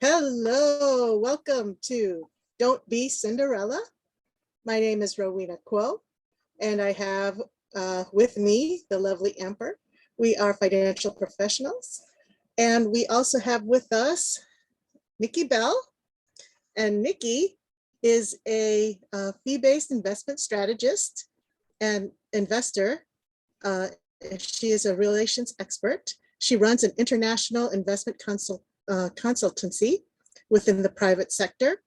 Hello, welcome to Don't Be Cinderella. My name is Rowena Kuo, and I have with me the lovely Amber. We are financial professionals, and we also have with us Niki Bell. And Niki is a fee-based investment strategist and investor. Uh, she is a relations expert. She runs an international investment consultancy within the private sector.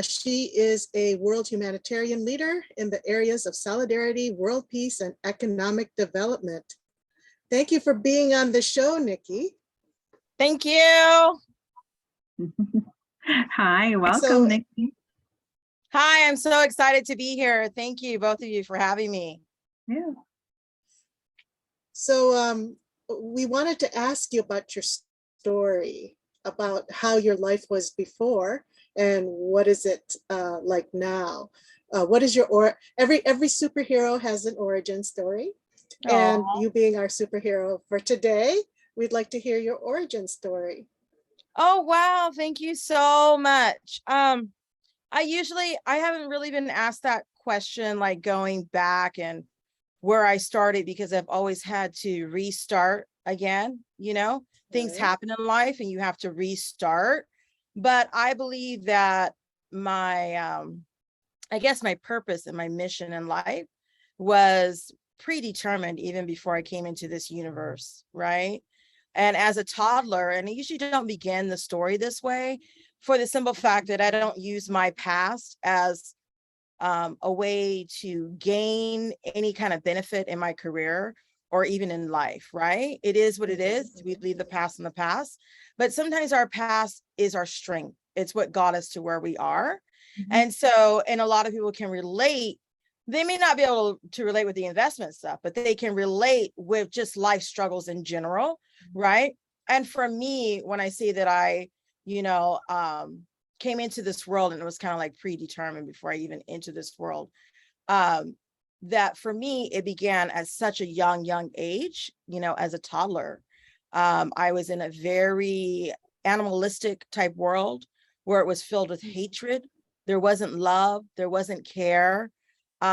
She is a world humanitarian leader in the areas of solidarity, world peace, and economic development. Thank you for being on the show, Niki. Thank you. Hi, welcome, Niki. Hi, I'm so excited to be here. Thank you, both of you, for having me. Yeah. So we wanted to ask you about your story, about how your life was before and what is it like now. What is your every superhero has an origin story. Aww. And you being our superhero for today, we'd like to hear your origin story. Oh, wow. Thank you so much. I haven't really been asked that question, like going back and where I started, because I've always had to restart again. Things happen in life and you have to restart. But I believe that my purpose and my mission in life was predetermined even before I came into this universe, right? And as a toddler, and I usually don't begin the story this way, for the simple fact that I don't use my past as a way to gain any kind of benefit in my career or even in life, right? It is what it is. We leave the past in the past, but sometimes our past is our strength. It's what got us to where we are. And a lot of people can relate. They may not be able to relate with the investment stuff, but they can relate with just life struggles in general, right? And for me, when I say that I, came into this world and it was kind of like predetermined before I even entered this world, that for me, it began at such a young age, as a toddler. I was in a very animalistic type world where it was filled with hatred. There wasn't love. There wasn't care. It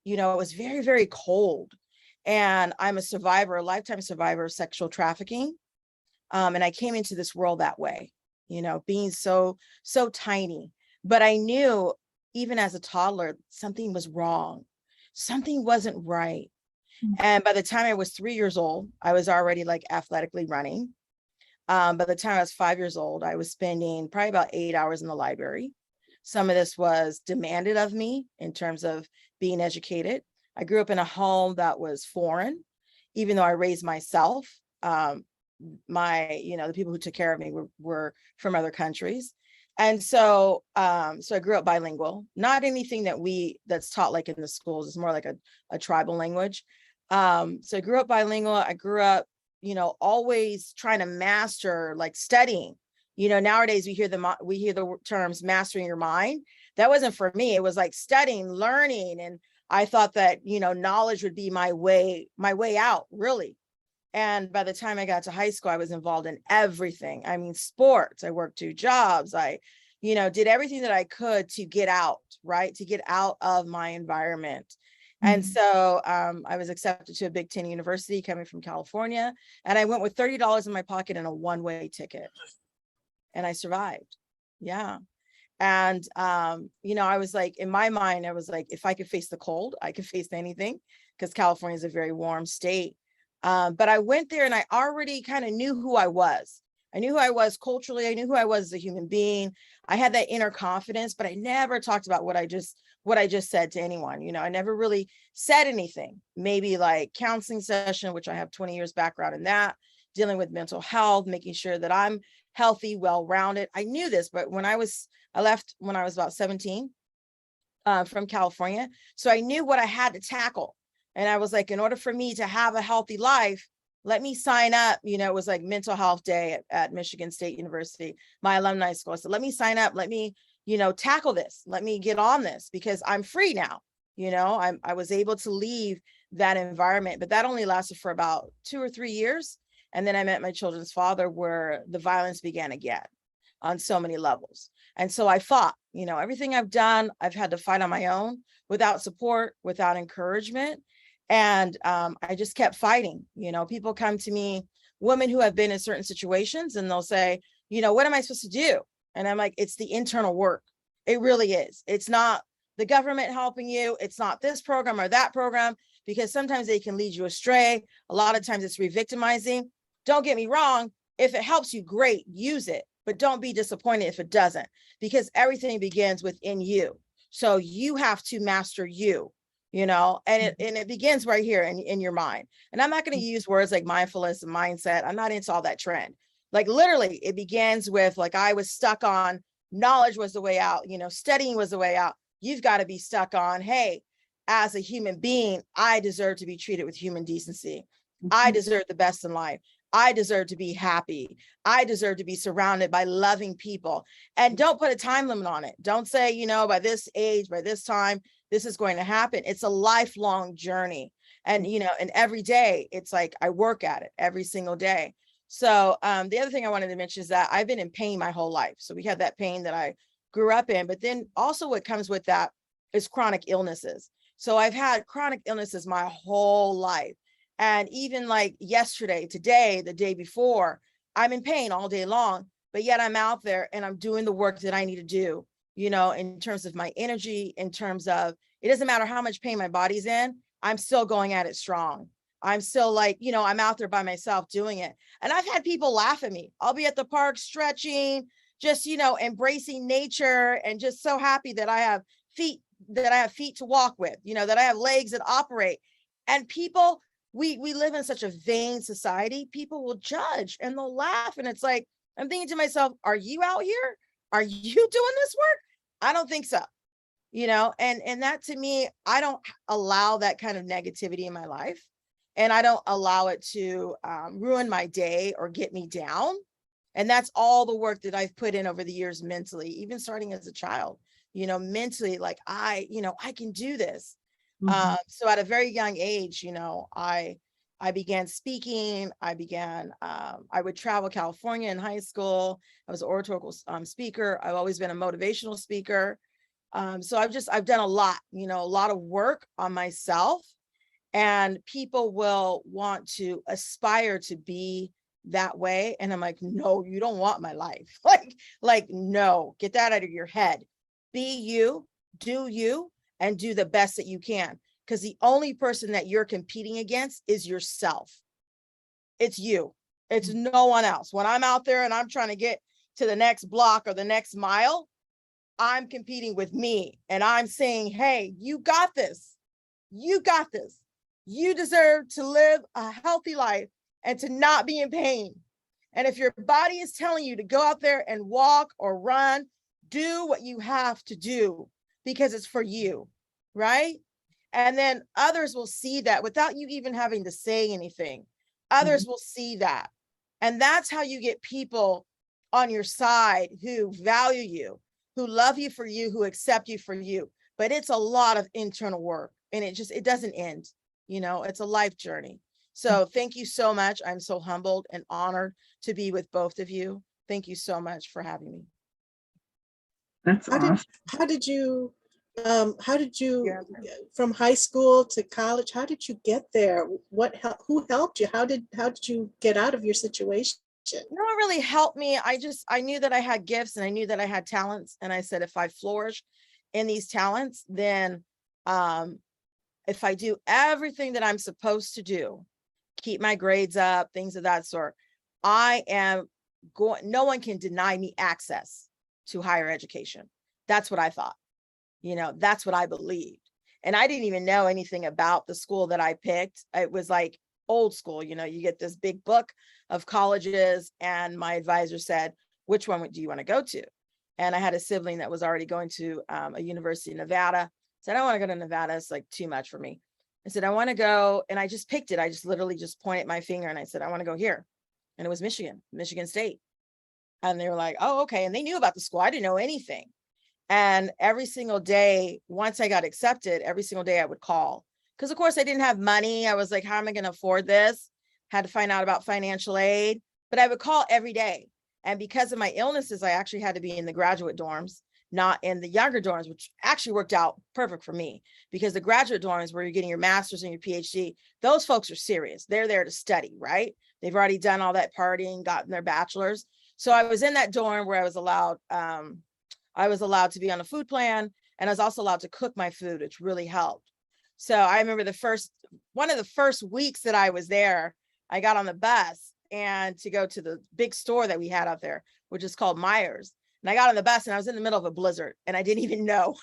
was very, very cold. And I'm a lifetime survivor of sexual trafficking. And I came into this world that way, being so tiny. But I knew even as a toddler, something was wrong. Something wasn't right. And by the time I was 3 years old, I was already like athletically running. By the time I was 5 years old, I was spending probably about 8 hours in the library. Some of this was demanded of me in terms of being educated. I grew up in a home that was foreign, even though I raised myself. The people who took care of me were from other countries. And so I grew up bilingual, not anything that's taught like in the schools. It's more like a tribal language. So I grew up bilingual. I grew up, always trying to master, like studying. Nowadays we hear the terms mastering your mind. That wasn't for me. It was like studying, learning. And I thought that, knowledge would be my way out, really. And by the time I got to high school, I was involved in everything. I mean, sports, I worked 2 jobs. I, did everything that I could to get out, right? To get out of my environment. And so I was accepted to a Big Ten university coming from California. And I went with $30 in my pocket and a one-way ticket. And I survived. Yeah. And, I was like, in my mind, I was like, if I could face the cold, I could face anything, because California is a very warm state. But I went there and I already kind of knew who I was. I knew who I was culturally. I knew who I was as a human being. I had that inner confidence, but I never talked about what I just said to anyone. I never really said anything. Maybe like counseling session, which I have 20 years background in that, dealing with mental health, making sure that I'm healthy, well-rounded. I knew this, but I left when I was about 17 from California. So I knew what I had to tackle. And I was like, in order for me to have a healthy life, let me sign up. It was like mental health day at Michigan State University, my alumni school. So let me sign up. Let me, tackle this. Let me get on this, because I'm free now. I was able to leave that environment, but that only lasted for about 2 or 3 years. And then I met my children's father, where the violence began again on so many levels. And so I fought, everything I've done, I've had to fight on my own without support, without encouragement. And I just kept fighting. People come to me, women who have been in certain situations, and they'll say, what am I supposed to do? And I'm like, it's the internal work. It really is. It's not the government helping you. It's not this program or that program, because sometimes they can lead you astray. A lot of times it's re-victimizing. Don't get me wrong. If it helps you, great, use it. But don't be disappointed if it doesn't, because everything begins within you. So you have to master you, and it begins right here in your mind. And I'm not going to use words like mindfulness and mindset. I'm not into all that trend. Like literally, it begins with, like, I was stuck on knowledge was the way out, studying was the way out. You've got to be stuck on, hey, as a human being, I deserve to be treated with human decency. I deserve the best in life. I deserve to be happy. I deserve to be surrounded by loving people. And don't put a time limit on it. Don't say, by this age, by this time, this is going to happen. It's a lifelong journey. And, and every day, it's like I work at it every single day. So the other thing I wanted to mention is that I've been in pain my whole life. So we had that pain that I grew up in, but then also what comes with that is chronic illnesses. So I've had chronic illnesses my whole life. And even like yesterday, today, the day before, I'm in pain all day long, but yet I'm out there and I'm doing the work that I need to do, in terms of my energy, in terms of, it doesn't matter how much pain my body's in, I'm still going at it strong. I'm still like, I'm out there by myself doing it. And I've had people laugh at me. I'll be at the park stretching, just, embracing nature, and just so happy that I have feet to walk with, that I have legs that operate. And people, we live in such a vain society. People will judge and they'll laugh. And it's like, I'm thinking to myself, are you out here? Are you doing this work? I don't think so. And that, to me, I don't allow that kind of negativity in my life. And I don't allow it to ruin my day or get me down. And that's all the work that I've put in over the years mentally, even starting as a child, mentally, like I can do this. So at a very young age, I began speaking. I would travel California in high school. I was an oratorical speaker. I've always been a motivational speaker. So I've done a lot, a lot of work on myself, and people will want to aspire to be that way. And I'm like, no, you don't want my life. like, no, get that out of your head. Be you, do you, and do the best that you can. Because the only person that you're competing against is yourself. It's you. It's no one else. When I'm out there and I'm trying to get to the next block or the next mile, I'm competing with me. And I'm saying, hey, you got this. You got this. You deserve to live a healthy life and to not be in pain. And if your body is telling you to go out there and walk or run, do what you have to do, because it's for you, right? And then others will see that without you even having to say anything. Others will see that. And that's how you get people on your side who value you, who love you for you, who accept you for you. But it's a lot of internal work, and it doesn't end. It's a life journey. So thank you so much. I'm so humbled and honored to be with both of you. Thank you so much for having me. That's awesome. How did you from high school to college, how did you get there? Who helped you? How did you get out of your situation? No one really helped me. I knew that I had gifts and I knew that I had talents. And I said, if I flourish in these talents, then if I do everything that I'm supposed to do, keep my grades up, things of that sort, no one can deny me access to higher education. That's what I thought. That's what I believed. And I didn't even know anything about the school that I picked. It was like old school, you get this big book of colleges, and my advisor said, which one do you want to go to? And I had a sibling that was already going to a university in Nevada. I said, I don't want to go to Nevada. It's like too much for me. I said, I want to go. And I just picked it. I just literally just pointed my finger and I said, I want to go here. And it was Michigan State. And they were like, oh, okay. And they knew about the school. I didn't know anything. And every single day, once I got accepted, every single day I would call. Because of course I didn't have money. I was like, how am I going to afford this? had to find out about financial aid, but I would call every day. And because of my illnesses, I actually had to be in the graduate dorms, not in the younger dorms, which actually worked out perfect for me, because the graduate dorms where you're getting your master's and your PhD, those folks are serious. They're there to study, right? They've already done all that partying, gotten their bachelor's. So I was in that dorm where I was allowed to be on a food plan, and I was also allowed to cook my food, which really helped. So I remember one of the first weeks that I was there, I got on the bus and to go to the big store that we had out there, which is called Myers. And I got on the bus and I was in the middle of a blizzard and I didn't even know.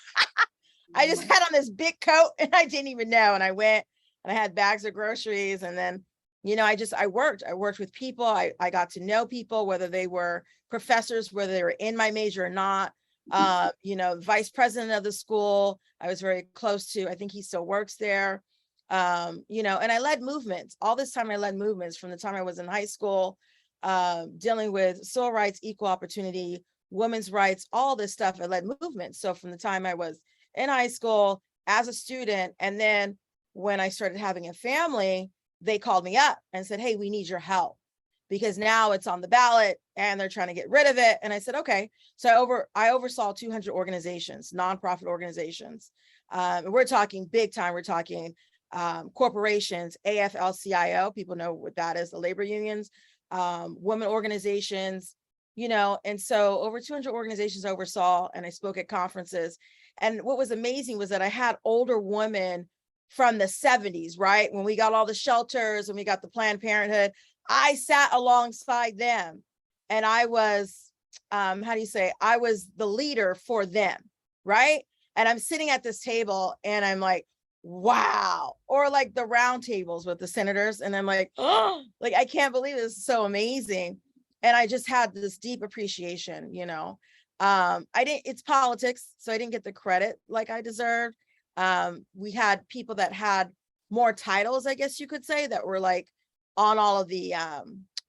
I just had on this big coat and I didn't even know. And I went and I had bags of groceries. And then, I worked with people. I got to know people, whether they were professors, whether they were in my major or not. Vice president of the school, I was very close to. I think he still works there. And I led movements. All this time I led movements from the time I was in high school, dealing with civil rights, equal opportunity, women's rights, all this stuff. I led movements. So from the time I was in high school as a student, and then when I started having a family, they called me up and said, hey, we need your help, because now it's on the ballot and they're trying to get rid of it. And I said, okay. So I oversaw 200 organizations, nonprofit organizations. We're talking big time. We're talking corporations, AFL-CIO, people know what that is, the labor unions, women organizations, and so over 200 organizations I oversaw, and I spoke at conferences. And what was amazing was that I had older women from the 70s, right? When we got all the shelters and we got the Planned Parenthood, I sat alongside them and I was, I was the leader for them, right? And I'm sitting at this table and I'm like, wow. Or like the round tables with the senators. And I'm like, oh, like, I can't believe this is so amazing. And I just had this deep appreciation, it's politics, so I didn't get the credit like I deserved. We had people that had more titles, I guess you could say, that were like on all of the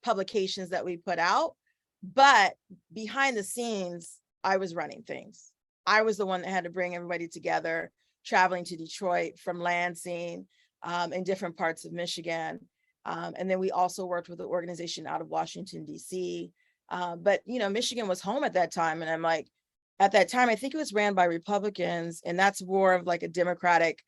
publications that we put out. But behind the scenes, I was running things. I was the one that had to bring everybody together, traveling to Detroit from Lansing, in different parts of Michigan. And then we also worked with an organization out of Washington, D.C. But, Michigan was home at that time. And I'm like, at that time, I think it was ran by Republicans, and that's more of like a Democratic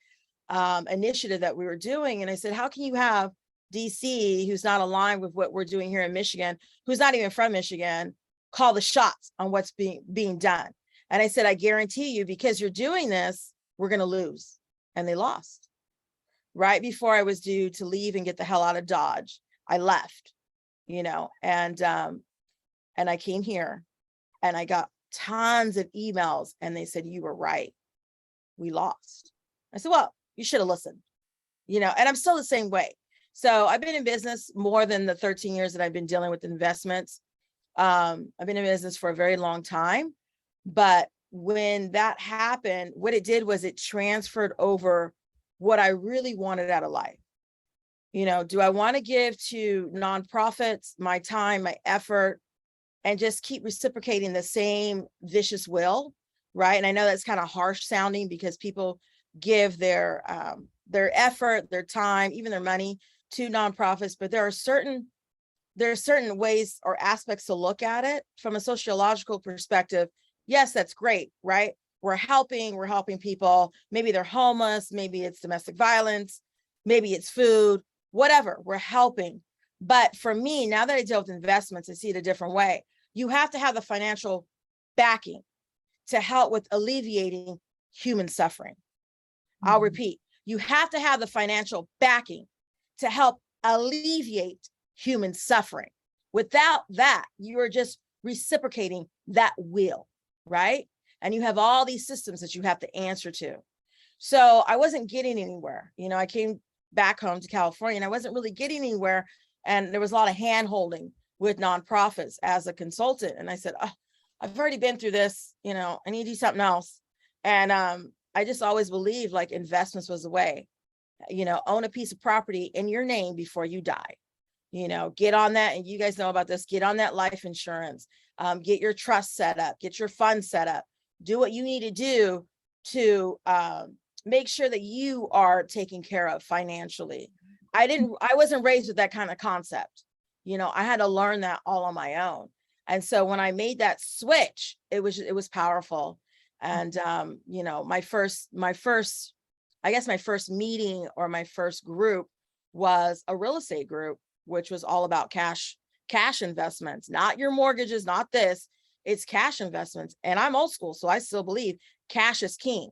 initiative that we were doing. And I said, how can you have DC, who's not aligned with what we're doing here in Michigan, who's not even from Michigan, call the shots on what's being done? And I said, I guarantee you, because you're doing this, we're going to lose. And they lost. Right before I was due to leave and get the hell out of Dodge, I left, and I came here and I got tons of emails and they said, you were right. We lost. I said, well, you should have listened, and I'm still the same way. So I've been in business more than the 13 years that I've been dealing with investments. I've been in business for a very long time, but when that happened, what it did was it transferred over what I really wanted out of life. Do I want to give to nonprofits my time, my effort, and just keep reciprocating the same vicious will, right? And I know that's kind of harsh sounding because people give their effort, their time, even their money to nonprofits, but there are certain ways or aspects to look at it from a sociological perspective. Yes, that's great, right? We're helping people. Maybe they're homeless, maybe it's domestic violence, maybe it's food, whatever, we're helping. But for me, now that I deal with investments, I see it a different way. You have to have the financial backing to help with alleviating human suffering. I'll repeat, you have to have the financial backing to help alleviate human suffering. Without that, you are just reciprocating that will, right? And you have all these systems that you have to answer to. So I wasn't getting anywhere. I came back home to California and I wasn't really getting anywhere. And there was a lot of hand holding with nonprofits as a consultant. And I said, oh, I've already been through this, I need to do something else. And I just always believed like investments was the way, own a piece of property in your name before you die. Get on that. And you guys know about this, get on that life insurance, get your trust set up, get your fund set up, do what you need to do to make sure that you are taken care of financially. I wasn't raised with that kind of concept. You know, I had to learn that all on my own. And so when I made that switch, it was powerful. And you know, my first meeting or my first group was a real estate group, which was all about cash investments, not your mortgages, not this. It's cash investments. And I'm old school, so I still believe cash is king.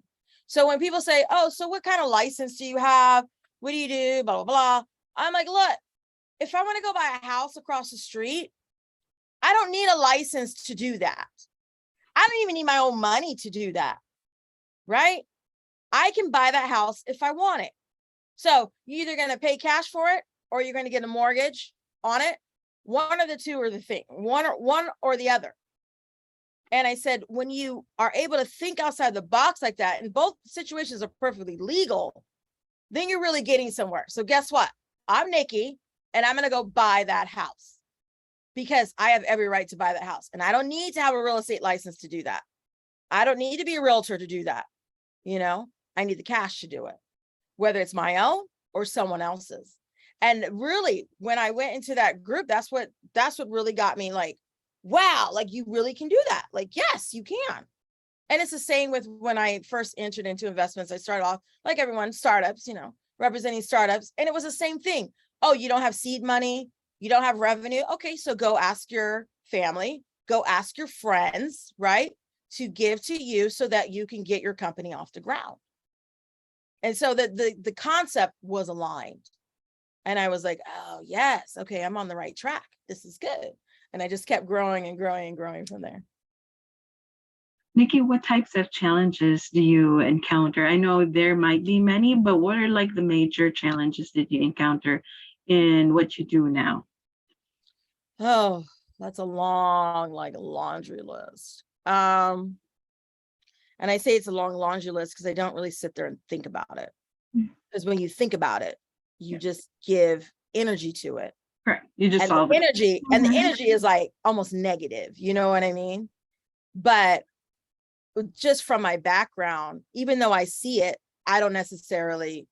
So when people say, oh, so what kind of license do you have? What do you do? Blah, blah, blah. I'm like, look, if I want to go buy a house across the street, I don't need a license to do that. I don't even need my own money to do that, right? I can buy that house if I want it. So you're either going to pay cash for it or you're going to get a mortgage on it. One of the two are the thing, one or the other. And I said, when you are able to think outside the box like that, and both situations are perfectly legal, then you're really getting somewhere. So guess what? I'm Niki, and I'm going to go buy that house because I have every right to buy that house. And I don't need to have a real estate license to do that. I don't need to be a realtor to do that. You know, I need the cash to do it, whether it's my own or someone else's. And really, when I went into that group, that's what really got me like, wow, like you really can do that. Like, yes, you can. And it's the same with when I first entered into investments. I started off like everyone, startups, you know, representing startups. And it was the same thing. Oh, you don't have seed money. You don't have revenue. Okay, so go ask your family, go ask your friends, right, to give to you so that you can get your company off the ground. And so the concept was aligned. And I was like, oh, yes, okay, I'm on the right track. This is good. And I just kept growing and growing and growing from there. Niki, what types of challenges do you encounter? I know there might be many, but what are like the major challenges that you encounter in what you do now? Oh, that's a long, like laundry list. And I say it's a long laundry list because I don't really sit there and think about it. Because when you think about it, you just give energy to it. Correct. You just And solve the it. energy, and the energy is like almost negative, you know what I mean? But just from my background, even though I see it, I don't necessarily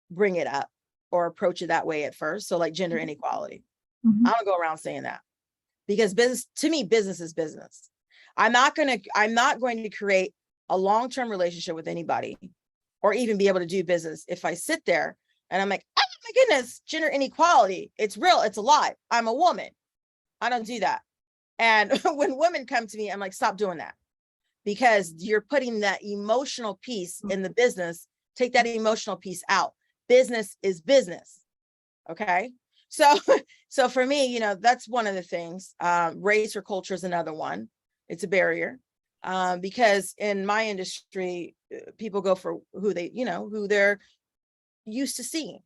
bring it up or approach it that way at first. So like gender inequality, I don't go around saying that, because business, to me, business is business. I'm not going to create a long-term relationship with anybody or even be able to do business if I sit there and I'm like, oh my goodness, gender inequality, it's real, it's alive, I'm a woman. I don't do that. And when women come to me, I'm like, stop doing that, because you're putting that emotional piece in the business. Take that emotional piece out. Business is business. Okay. So for me, you know, that's one of the things. Race or culture is another one. It's a barrier. Because in my industry, people go for who they're used to seeing,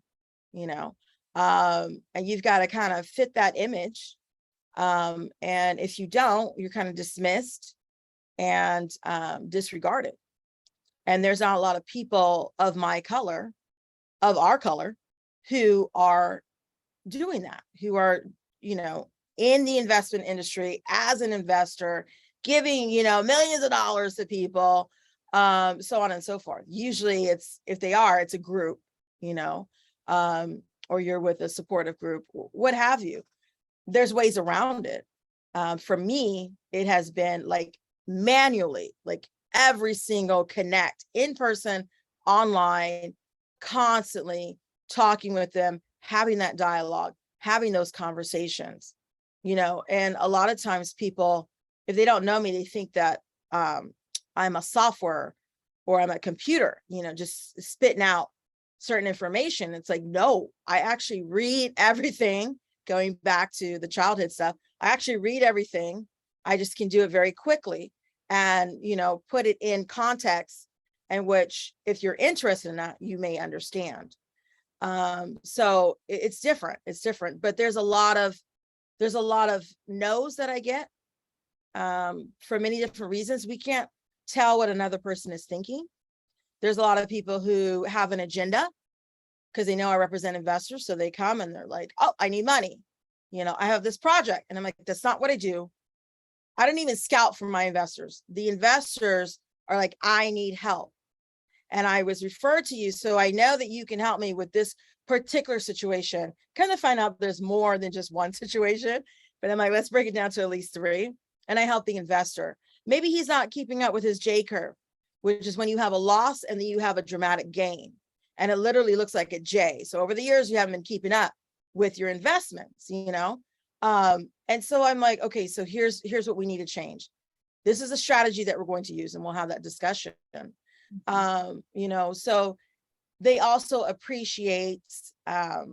you know, and you've got to kind of fit that image. And if you don't, you're kind of dismissed and disregarded. And there's not a lot of people of my color, of our color, who are doing that, who are, you know, in the investment industry as an investor, giving, you know, millions of dollars to people, so on and so forth. Usually it's, if they are, it's a group, you know, or you're with a supportive group, what have you. There's ways around it. For me, it has been like manually, like every single connect, in person, online, constantly talking with them, having that dialogue, having those conversations, you know. And a lot of times people, if they don't know me, they think that I'm a software or I'm a computer, you know, just spitting out certain information. It's like, no, I actually read everything. Going back to the childhood stuff, I actually read everything. I just can do it very quickly and, you know, put it in context in which, if you're interested in that, you may understand. So it's different. It's different, but there's a lot of no's that I get for many different reasons. We can't tell what another person is thinking. There's a lot of people who have an agenda because they know I represent investors. So they come and they're like, oh, I need money. You know, I have this project. And I'm like, that's not what I do. I don't even scout for my investors. The investors are like, I need help. And I was referred to you, so I know that you can help me with this particular situation. Kind of find out there's more than just one situation, but I'm like, let's break it down to at least 3. And I help the investor. Maybe he's not keeping up with his J curve, which is when you have a loss and then you have a dramatic gain. And it literally looks like a J. So over the years, you haven't been keeping up with your investments, you know? And so I'm like, okay, so here's what we need to change. This is a strategy that we're going to use, and we'll have that discussion. You know, so they also appreciate I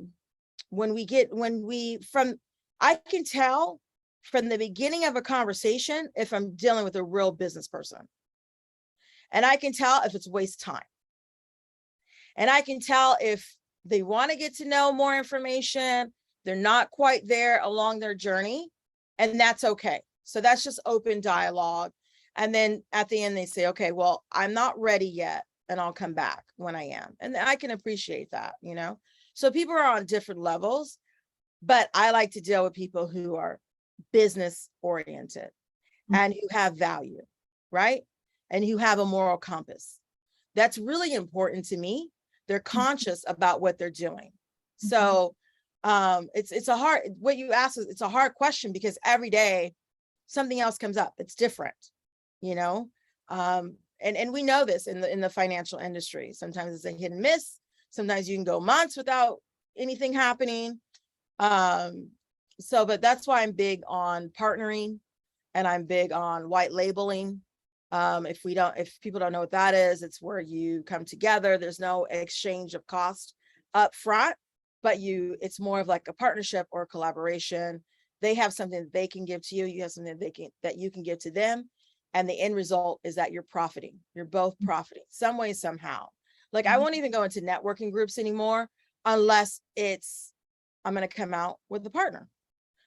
can tell from the beginning of a conversation if I'm dealing with a real business person. And I can tell if it's a waste of time. And I can tell if they want to get to know more information, they're not quite there along their journey, and that's okay. So that's just open dialogue. And then at the end, they say, okay, well, I'm not ready yet, and I'll come back when I am. And I can appreciate that, you know? So people are on different levels, but I like to deal with people who are business oriented and who have value, right? And who have a moral compass. That's really important to me. They're conscious about what they're doing. So it's a hard, what you ask is, it's a hard question because every day something else comes up. It's different, you know? And we know this in the financial industry. Sometimes it's a hit and miss. Sometimes you can go months without anything happening. But that's why I'm big on partnering, and I'm big on white labeling. If people don't know what that is, it's where you come together. There's no exchange of cost up front, but it's more of like a partnership or a collaboration. They have something that they can give to you. You have something that you can give to them. And the end result is that you're profiting. You're both profiting some way, somehow. Like I won't even go into networking groups anymore unless I'm going to come out with a partner.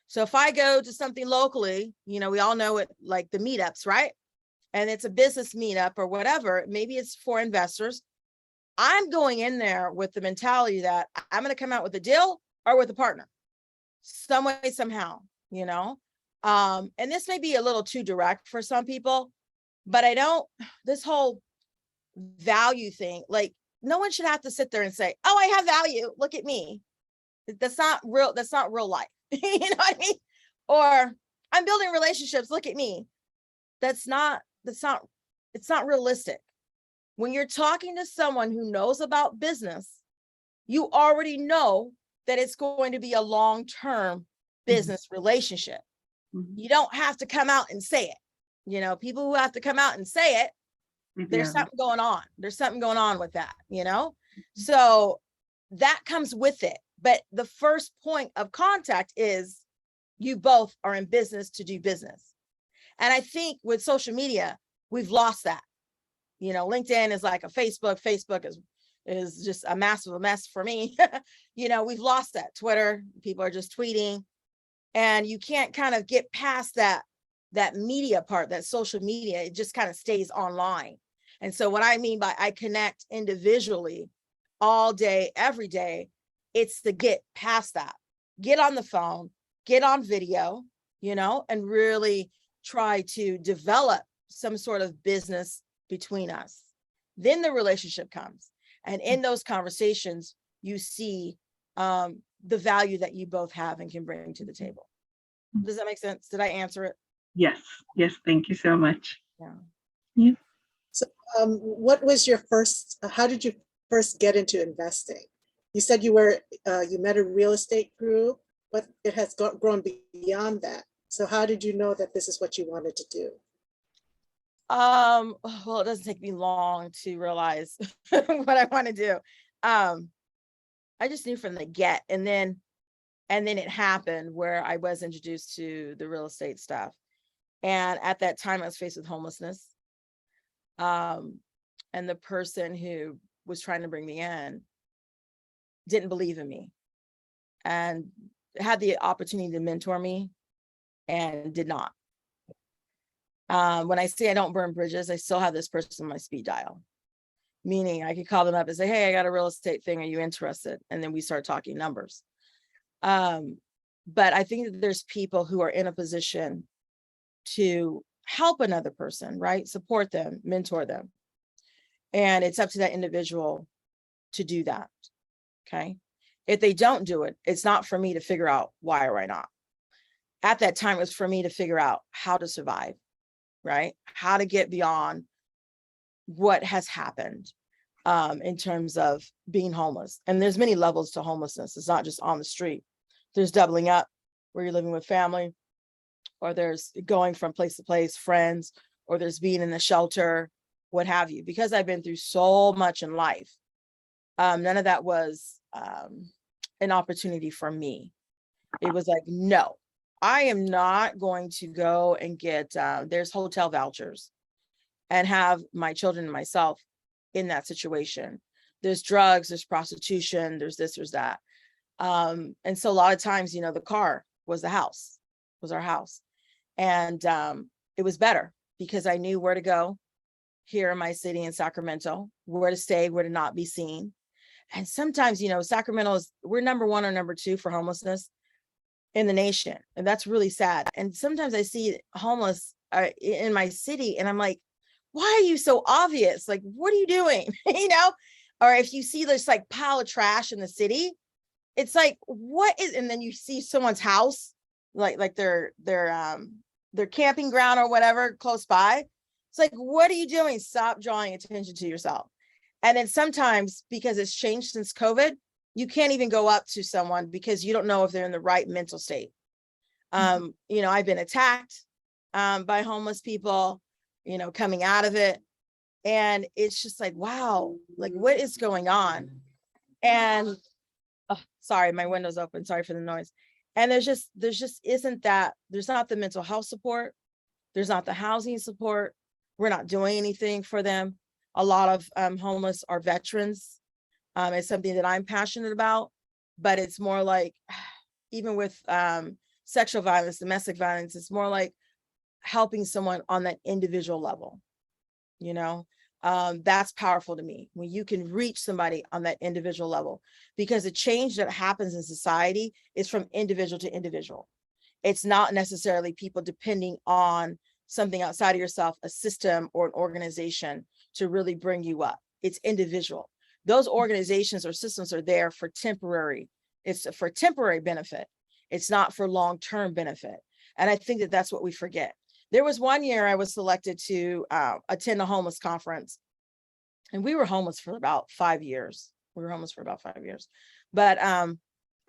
So if I go to something locally, you know, we all know it, like the meetups, right? And it's a business meetup or whatever, maybe it's for investors. I'm going in there with the mentality that I'm going to come out with a deal or with a partner, some way, somehow, you know? And this may be a little too direct for some people, but this whole value thing, like no one should have to sit there and say, oh, I have value, look at me. That's not real life. You know what I mean? Or I'm building relationships, look at me. It's not realistic. When you're talking to someone who knows about business, you already know that it's going to be a long-term business relationship. You don't have to come out and say it. You know, people who have to come out and say it, there's something going on. There's something going on with that, you know? So that comes with it. But the first point of contact is you both are in business to do business. And I think with social media, we've lost that. You know, LinkedIn is like a Facebook. Facebook is just a massive mess for me. You know, we've lost that. Twitter, people are just tweeting. And you can't kind of get past that media part, that social media. It just kind of stays online. And so what I mean by I connect individually all day, every day, it's to get past that. Get on the phone, get on video, you know, and really try to develop some sort of business between us. Then the relationship comes. And in those conversations, you see the value that you both have and can bring to the table. Does that make sense? Did I answer it? Yes. Thank you so much. Yeah. So what was your how did you first get into investing? You said you met a real estate group, but it has grown beyond that. So how did you know that this is what you wanted to do? Well, it doesn't take me long to realize what I want to do. I just knew from the get, and then it happened where I was introduced to the real estate stuff. And at that time I was faced with homelessness. And the person who was trying to bring me in didn't believe in me and had the opportunity to mentor me and did not. When I say I don't burn bridges, I still have this person on my speed dial, meaning I could call them up and say, hey, I got a real estate thing. Are you interested? And then we start talking numbers. But I think that there's people who are in a position to help another person, right? Support them, mentor them. And it's up to that individual to do that. Okay. If they don't do it, it's not for me to figure out why or why not. At that time, it was for me to figure out how to survive, right? How to get beyond what has happened in terms of being homeless. And there's many levels to homelessness. It's not just on the street. There's doubling up where you're living with family, or there's going from place to place, friends, or there's being in a shelter, what have you. Because I've been through so much in life, none of that was an opportunity for me. It was like, no, I am not going to go and get, there's hotel vouchers and have my children and myself in that situation. There's drugs, there's prostitution, there's this, there's that. And so a lot of times, you know, the car was the house, was our house. And it was better because I knew where to go here in my city in Sacramento, where to stay, where to not be seen. And sometimes, you know, Sacramento is, we're number 1 or number 2 for homelessness in the nation. And that's really sad. And sometimes I see homeless in my city and I'm like, why are you so obvious? Like, what are you doing? You know, or if you see this like pile of trash in the city, it's like, what is, and then you see someone's house, like their camping ground or whatever close by. It's like, what are you doing? Stop drawing attention to yourself. And then sometimes, because it's changed since COVID, you can't even go up to someone because you don't know if they're in the right mental state. You know, I've been attacked by homeless people, you know, coming out of it. And it's just like, wow, like what is going on? And oh, sorry, my window's open. Sorry for the noise. And there's just isn't that, there's not the mental health support. There's not the housing support. We're not doing anything for them. A lot of homeless are veterans. It's something that I'm passionate about, but it's more like, even with sexual violence, domestic violence, it's more like helping someone on that individual level. You know, that's powerful to me when you can reach somebody on that individual level, because the change that happens in society is from individual to individual. It's not necessarily people depending on something outside of yourself, a system or an organization to really bring you up. It's individual. Those organizations or systems are there for temporary. It's for temporary benefit. It's not for long-term benefit. And I think that that's what we forget. There was one year I was selected to attend a homeless conference, and we were homeless for about 5 years. But, and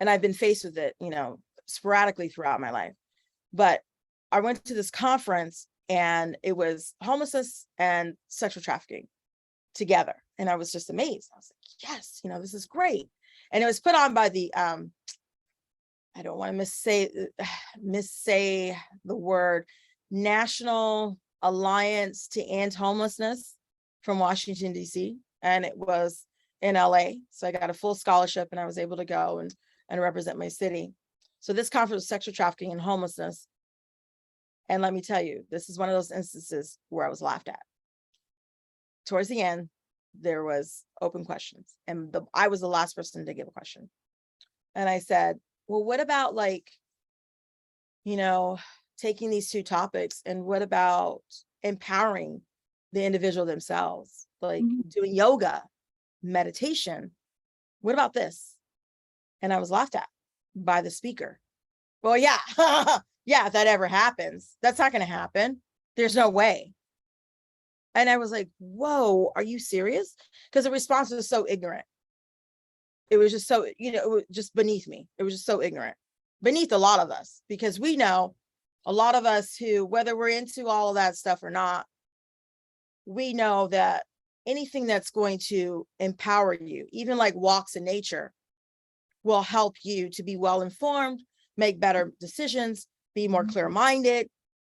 I've been faced with it, you know, sporadically throughout my life. But I went to this conference and it was homelessness and sexual trafficking together. And I was just amazed. I was like, yes, you know, this is great. And it was put on by the, I don't want to missay the word, National Alliance to End Homelessness from Washington, D.C. And it was in LA. So I got a full scholarship and I was able to go and represent my city. So this conference was sexual trafficking and homelessness. And let me tell you, this is one of those instances where I was laughed at. Towards the end, there was open questions, and I was the last person to give a question. And I said, well, what about, like, you know, taking these two topics, and what about empowering the individual themselves, like doing yoga, meditation? What about this? And I was laughed at by the speaker. Well, yeah, yeah, if that ever happens, that's not going to happen. There's no way. And I was like, whoa, are you serious? Because the response was so ignorant. It was just so, you know, it was just beneath me. It was just so ignorant, beneath a lot of us, because we know a lot of us who, whether we're into all of that stuff or not, we know that anything that's going to empower you, even like walks in nature, will help you to be well-informed, make better decisions, be more clear-minded,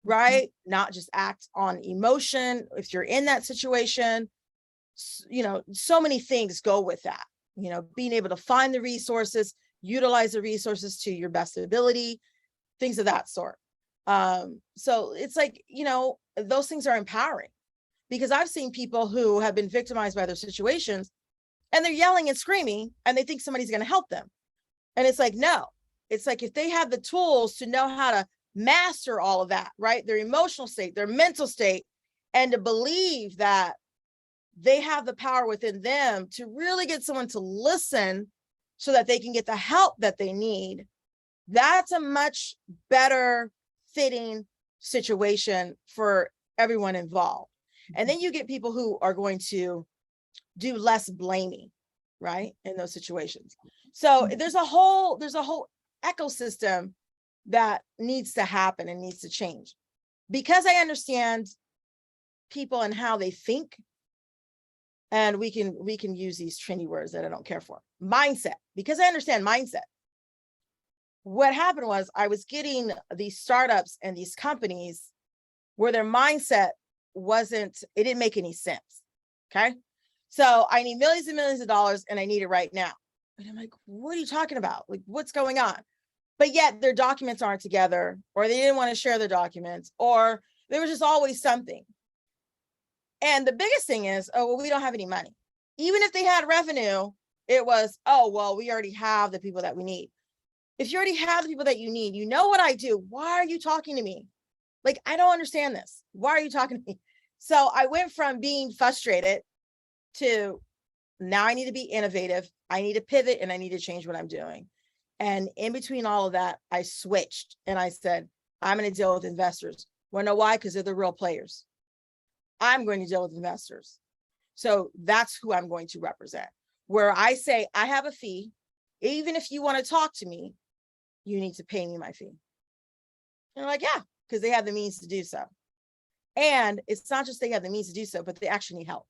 right? Not just act on emotion. If you're in that situation, you know, so many things go with that, you know, being able to find the resources, utilize the resources to your best ability, things of that sort. So it's like, you know, those things are empowering, because I've seen people who have been victimized by their situations and they're yelling and screaming and they think somebody's going to help them. And it's like, no, it's like, if they have the tools to know how to master all of that, right? Their emotional state, their mental state, and to believe that they have the power within them to really get someone to listen so that they can get the help that they need, that's a much better fitting situation for everyone involved. And then you get people who are going to do less blaming, right, in those situations. So there's a whole ecosystem that needs to happen and needs to change, because I understand people and how they think. And we can use these trendy words that I don't care for. Mindset, because I understand mindset. What happened was I was getting these startups and these companies where their mindset it didn't make any sense. Okay. So I need millions and millions of dollars and I need it right now. And I'm like, what are you talking about? Like, what's going on? But yet their documents aren't together, or they didn't want to share their documents, or there was just always something. And the biggest thing is, oh, well, we don't have any money. Even if they had revenue, it was, oh, well, we already have the people that we need. If you already have the people that you need, you know what I do. Why are you talking to me? Like, I don't understand this. Why are you talking to me? So I went from being frustrated to now I need to be innovative. I need to pivot and I need to change what I'm doing. And in between all of that, I switched and I said, I'm going to deal with investors. Want to know why? Because they're the real players. I'm going to deal with investors. So that's who I'm going to represent. Where I say, I have a fee. Even if you want to talk to me, you need to pay me my fee. And they're like, yeah, because they have the means to do so. And it's not just they have the means to do so, but they actually need help.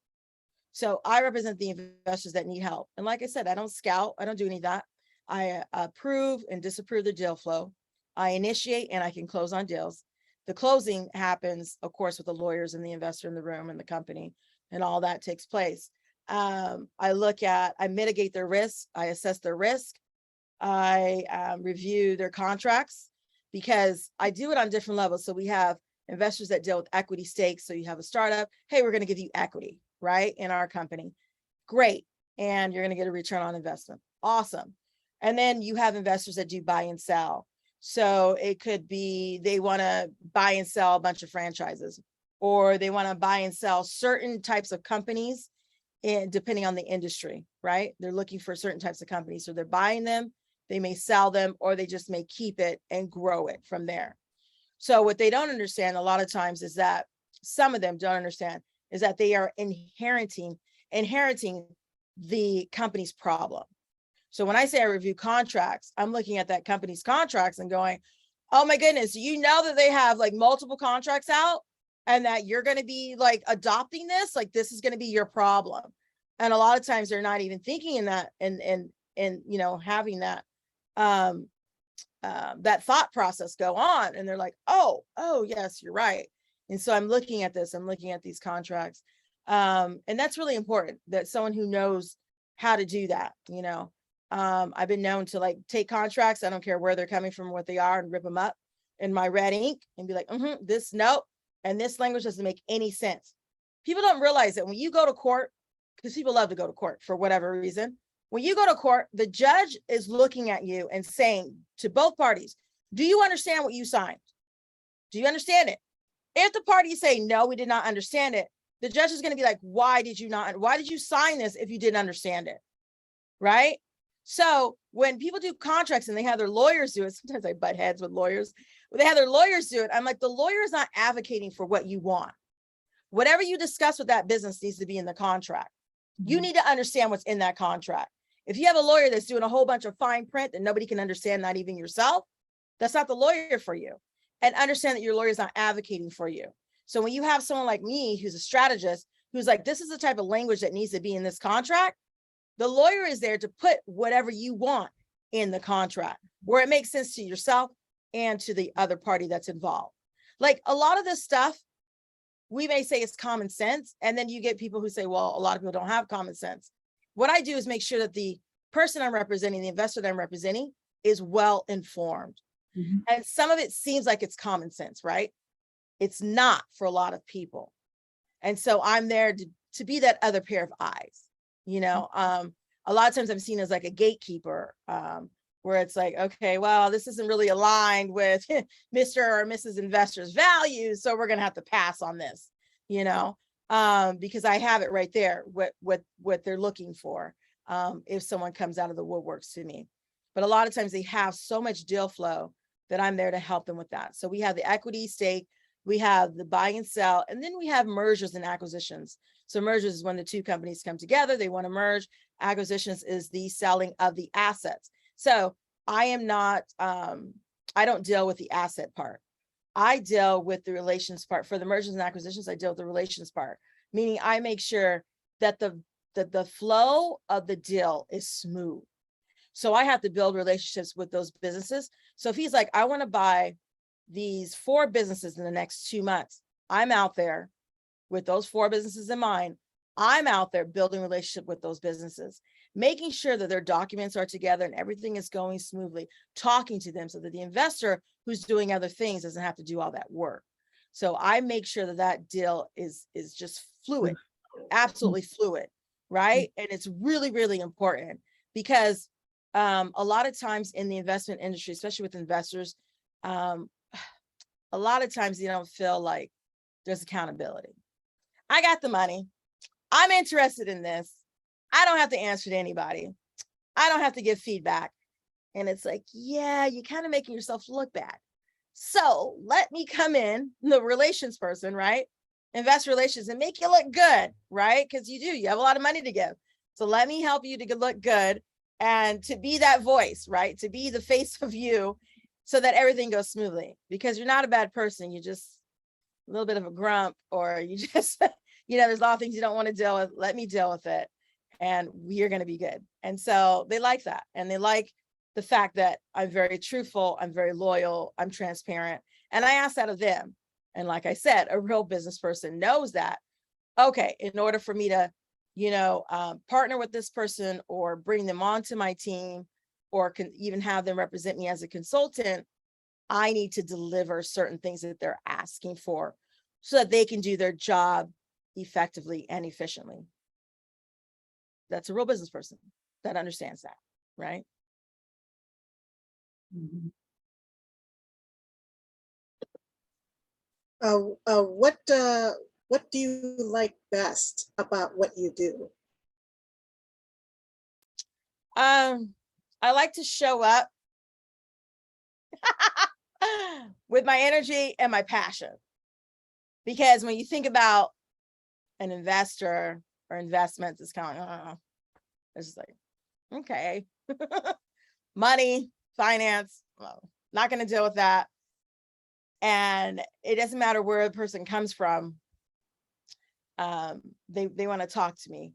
So I represent the investors that need help. And like I said, I don't scout. I don't do any of that. I approve and disapprove the deal flow. I initiate and I can close on deals. The closing happens, of course, with the lawyers and the investor in the room and the company, and all that takes place. I mitigate their risk. I assess their risk. I review their contracts, because I do it on different levels. So we have investors that deal with equity stakes. So you have a startup. Hey, we're going to give you equity, right, in our company. Great. And you're going to get a return on investment. Awesome. And then you have investors that do buy and sell. So it could be they want to buy and sell a bunch of franchises, or they want to buy and sell certain types of companies, and depending on the industry, right? They're looking for certain types of companies. So they're buying them, they may sell them, or they just may keep it and grow it from there. So what they don't understand a lot of times is that, some of them don't understand, is that they are inheriting the company's problem. So when I say I review contracts, I'm looking at that company's contracts and going, oh my goodness, you know that they have like multiple contracts out and that you're going to be like adopting this, like this is going to be your problem. And a lot of times they're not even thinking in that and you know, having that that thought process go on, and they're like, oh yes, you're right. And so I'm looking at this, I'm looking at these contracts, and that's really important, that someone who knows how to do that, you know. I've been known to like take contracts, I don't care where they're coming from, what they are, and rip them up in my red ink and be like, this nope, and this language doesn't make any sense. People don't realize that when you go to court, because people love to go to court for whatever reason, when you go to court, the judge is looking at you and saying to both parties, do you understand what you signed? Do you understand it? If the parties say, no, we did not understand it, the judge is going to be like, why did you sign this if you didn't understand it? Right? So when people do contracts and they have their lawyers do it, sometimes I butt heads with lawyers, when they have their lawyers do it, I'm like, the lawyer is not advocating for what you want. Whatever you discuss with that business needs to be in the contract. You need to understand what's in that contract. If you have a lawyer that's doing a whole bunch of fine print that nobody can understand, not even yourself, that's not the lawyer for you. And understand that your lawyer is not advocating for you. So when you have someone like me, who's a strategist, who's like, this is the type of language that needs to be in this contract, the lawyer is there to put whatever you want in the contract, where it makes sense to yourself and to the other party that's involved. Like a lot of this stuff, we may say it's common sense. And then you get people who say, well, a lot of people don't have common sense. What I do is make sure that the person I'm representing, the investor that I'm representing, is well informed. And some of it seems like it's common sense, right? It's not for a lot of people. And so I'm there to be that other pair of eyes. You know, a lot of times I'm seen as like a gatekeeper, where it's like, okay, well, this isn't really aligned with Mr. or Mrs. Investor's values, so we're going to have to pass on this, you know, because I have it right there, what they're looking for. if someone comes out of the woodworks to me. But a lot of times they have so much deal flow that I'm there to help them with that. So we have the equity stake, we have the buy and sell, and then we have mergers and acquisitions. So mergers is when the two companies come together, they want to merge. Acquisitions is the selling of the assets. So I am not, I don't deal with the asset part. I deal with the relations part. For the mergers and acquisitions, I deal with the relations part, meaning I make sure that the flow of the deal is smooth. So I have to build relationships with those businesses. So if he's like, I want to buy these 4 businesses in the next 2 months, I'm out there with those 4 businesses in mind. I'm out there building relationship with those businesses, making sure that their documents are together and everything is going smoothly, talking to them so that the investor who's doing other things doesn't have to do all that work. So I make sure that that deal is just fluid, absolutely fluid, right? And it's really, really important because a lot of times in the investment industry, especially with investors, a lot of times you don't feel like there's accountability. I got the money. I'm interested in this. I don't have to answer to anybody. I don't have to give feedback. And it's like, yeah, you're kind of making yourself look bad. So let me come in, the relations person, right? Investor relations, and make you look good, right? Because you have a lot of money to give. So let me help you to look good and to be that voice, right? To be the face of you so that everything goes smoothly, because you're not a bad person. You're just a little bit of a grump, or you just, there's a lot of things you don't want to deal with. Let me deal with it and we're going to be good. And so they like that. And they like the fact that I'm very truthful, I'm very loyal, I'm transparent. And I ask that of them. And like I said, a real business person knows that, okay, in order for me to, partner with this person or bring them onto my team, or can even have them represent me as a consultant, I need to deliver certain things that they're asking for so that they can do their job effectively and efficiently. That's a real business person that understands that, right? Mm-hmm. What do you like best about what you do? I like to show up with my energy and my passion. Because when you think about an investor or investments, it's kind of, it's just like, okay, money, finance, well, not going to deal with that. And it doesn't matter where a person comes from. They want to talk to me,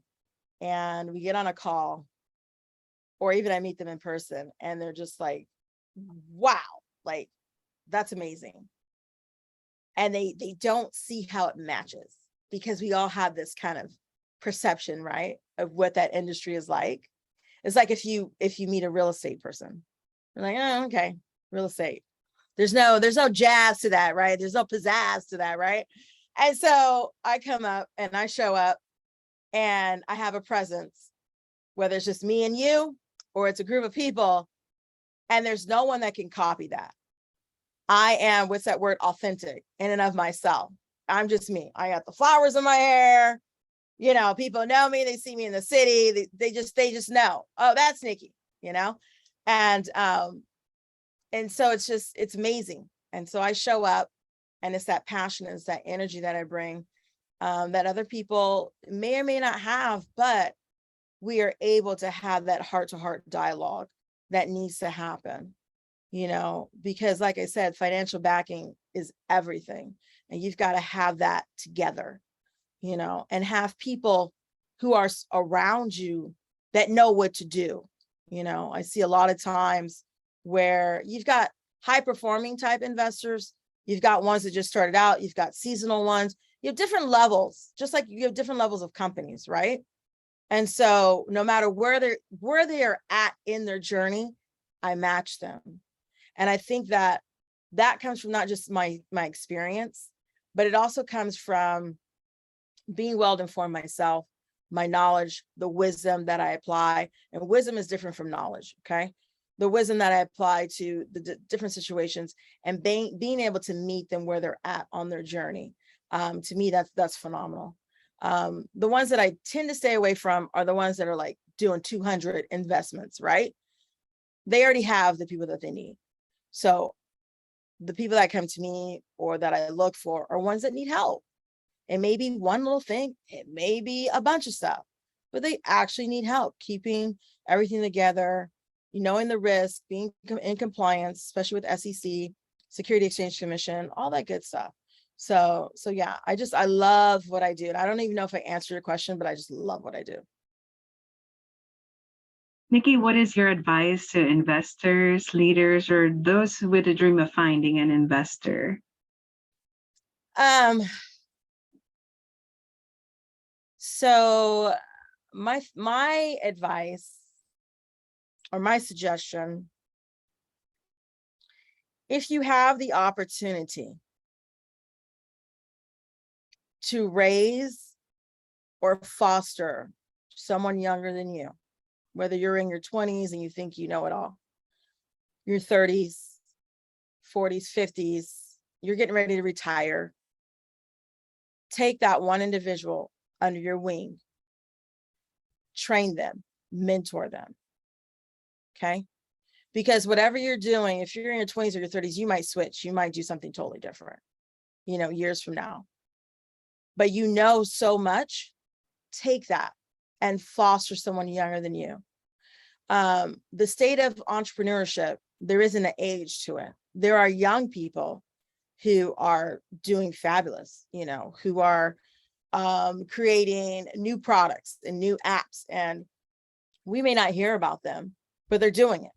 and we get on a call, or even I meet them in person, and they're just like, wow, like, that's amazing. And they don't see how it matches, because we all have this kind of perception, right, of what that industry is like. It's like if you meet a real estate person, you're like, oh, okay, real estate. There's no jazz to that, right? There's no pizzazz to that, right? And so I come up and I show up and I have a presence, whether it's just me and you, or it's a group of people, and there's no one that can copy that. I am, what's that word, authentic in and of myself. I'm just me. I got the flowers in my hair. People know me. They see me in the city. They just know, oh, that's Niki, and so it's amazing. And so I show up, and it's that passion, it's that energy that I bring, that other people may or may not have, but we are able to have that heart-to-heart dialogue that needs to happen, because like I said, financial backing is everything. And you've got to have that together, and have people who are around you that know what to do. I see a lot of times where you've got high performing type investors, you've got ones that just started out, you've got seasonal ones, you have different levels, just like you have different levels of companies, right? And so no matter where they are at in their journey, I match them. And I think that comes from not just my experience, but it also comes from being well informed myself, my knowledge, the wisdom that I apply. And wisdom is different from knowledge, okay? The wisdom that I apply to the different situations, and being able to meet them where they're at on their journey. To me, that's phenomenal. The ones that I tend to stay away from are the ones that are like doing 200 investments, right? They already have the people that they need. So the people that come to me or that I look for are ones that need help. It may be one little thing, it may be a bunch of stuff, but they actually need help keeping everything together, knowing the risk, being in compliance, especially with SEC, Security Exchange Commission, all that good stuff. So yeah, I love what I do. And I don't even know if I answered your question, but I just love what I do. Niki, what is your advice to investors, leaders, or those with a dream of finding an investor? So my advice or my suggestion, if you have the opportunity to raise or foster someone younger than you, whether you're in your 20s and you think you know it all, your 30s, 40s, 50s, you're getting ready to retire, take that one individual under your wing, train them, mentor them, okay? Because whatever you're doing, if you're in your 20s or your 30s, you might switch, you might do something totally different, years from now. But you know so much, take that and foster someone younger than you. The state of entrepreneurship, there isn't an age to it. There are young people who are doing fabulous, who are creating new products and new apps, and we may not hear about them, but they're doing it,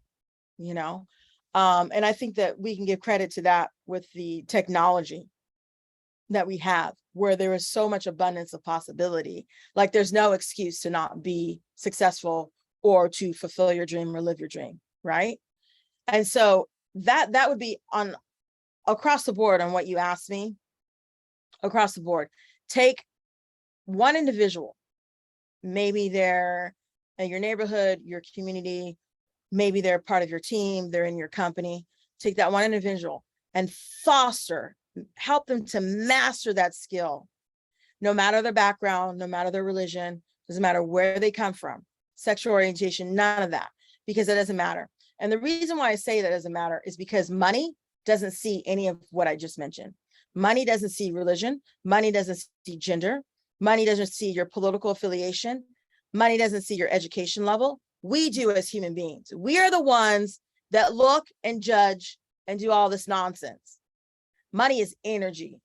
and I think that we can give credit to that with the technology that we have, where there is so much abundance of possibility. Like there's no excuse to not be successful or to fulfill your dream or live your dream, right? And so that would be on across the board on what you asked me, across the board. Take one individual, maybe they're in your neighborhood, your community, maybe they're part of your team, they're in your company. Take that one individual and help them to master that skill, no matter their background, no matter their religion, doesn't matter where they come from, sexual orientation, none of that, because it doesn't matter. And the reason why I say that doesn't matter is because money doesn't see any of what I just mentioned. Money doesn't see religion. Money doesn't see gender. Money doesn't see your political affiliation. Money doesn't see your education level. We do as human beings. We are the ones that look and judge and do all this nonsense. Money is energy.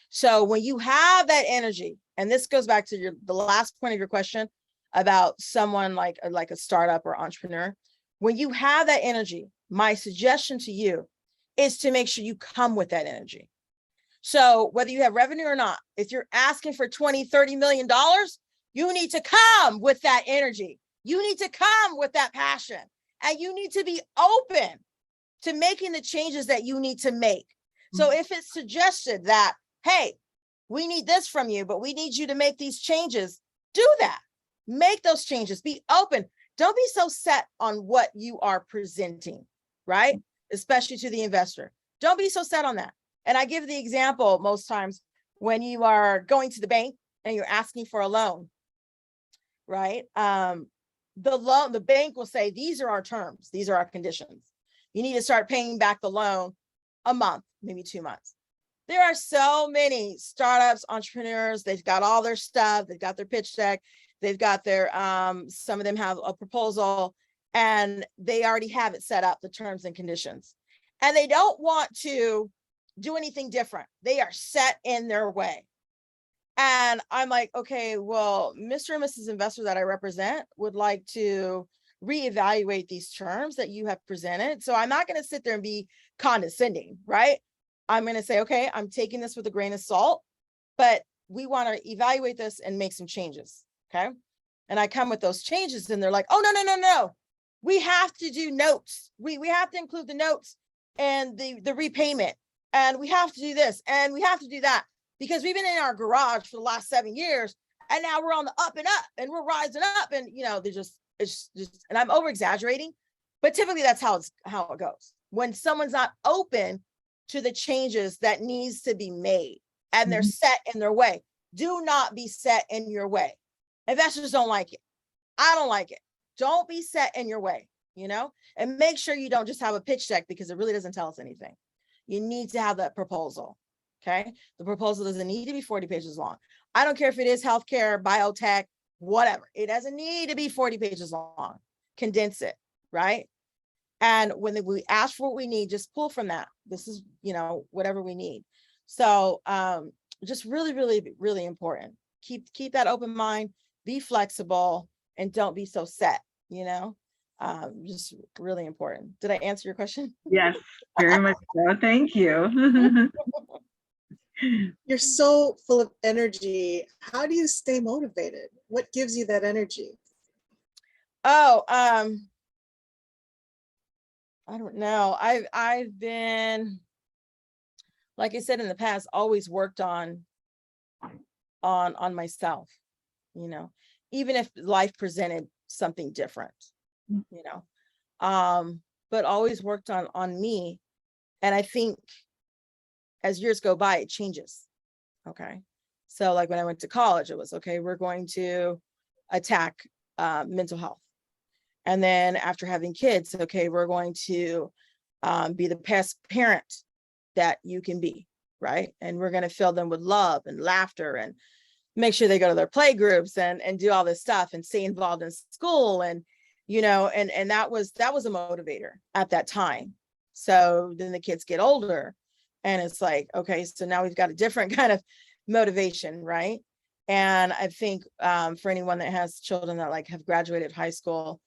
So when you have that energy, and this goes back to the last point of your question about someone like a startup or entrepreneur, when you have that energy, my suggestion to you is to make sure you come with that energy. So whether you have revenue or not, if you're asking for $20-30 million, you need to come with that energy. You need to come with that passion, and you need to be open to making the changes that you need to make. So if it's suggested that, hey, we need this from you, but we need you to make these changes, do that. Make those changes. Be open. Don't be so set on what you are presenting, right? Especially to the investor. Don't be so set on that. And I give the example most times when you are going to the bank and you're asking for a loan, right? The bank will say, these are our terms. These are our conditions. You need to start paying back the loan a month, maybe 2 months. There are so many startups, entrepreneurs, they've got all their stuff, they've got their pitch deck, they've got their, some of them have a proposal, and they already have it set up, the terms and conditions. And they don't want to do anything different. They are set in their way. And I'm like, okay, well, Mr. and Mrs. Investor that I represent would like to reevaluate these terms that you have presented. So I'm not going to sit there and be condescending, right? I'm going to say, okay, I'm taking this with a grain of salt, but we want to evaluate this and make some changes. Okay. And I come with those changes and they're like, oh, no. We have to do notes. We have to include the notes and the repayment. And we have to do this and we have to do that, because we've been in our garage for the last 7 years. And now we're on the up and up and we're rising up. And, it's just, and I'm over exaggerating, but typically that's how it goes. When someone's not open to the changes that needs to be made and they're set in their way, do not be set in your way. Investors don't like it. I don't like it. Don't be set in your way, and make sure you don't just have a pitch deck, because it really doesn't tell us anything. You need to have that proposal. Okay. The proposal doesn't need to be 40 pages long. I don't care if it is healthcare, biotech, whatever. It doesn't need to be 40 pages long. Condense it. Right. And when we ask for what we need, just pull from that. This is, whatever we need. So just really, really, really important. Keep that open mind, be flexible, and don't be so set, just really important. Did I answer your question? Yes, very much so. Thank you. You're so full of energy. How do you stay motivated? What gives you that energy? Oh, I don't know. I've been, like I said in the past, always worked on myself, even if life presented something different, but always worked on me. And I think as years go by, it changes. Okay. So like when I went to college, it was, okay, we're going to attack mental health. And then after having kids, okay, we're going to be the best parent that you can be, right? And we're going to fill them with love and laughter and make sure they go to their play groups and do all this stuff and stay involved in school. And, and that was a motivator at that time. So then the kids get older and it's like, okay, so now we've got a different kind of motivation, right? And I think for anyone that has children that like have graduated high school,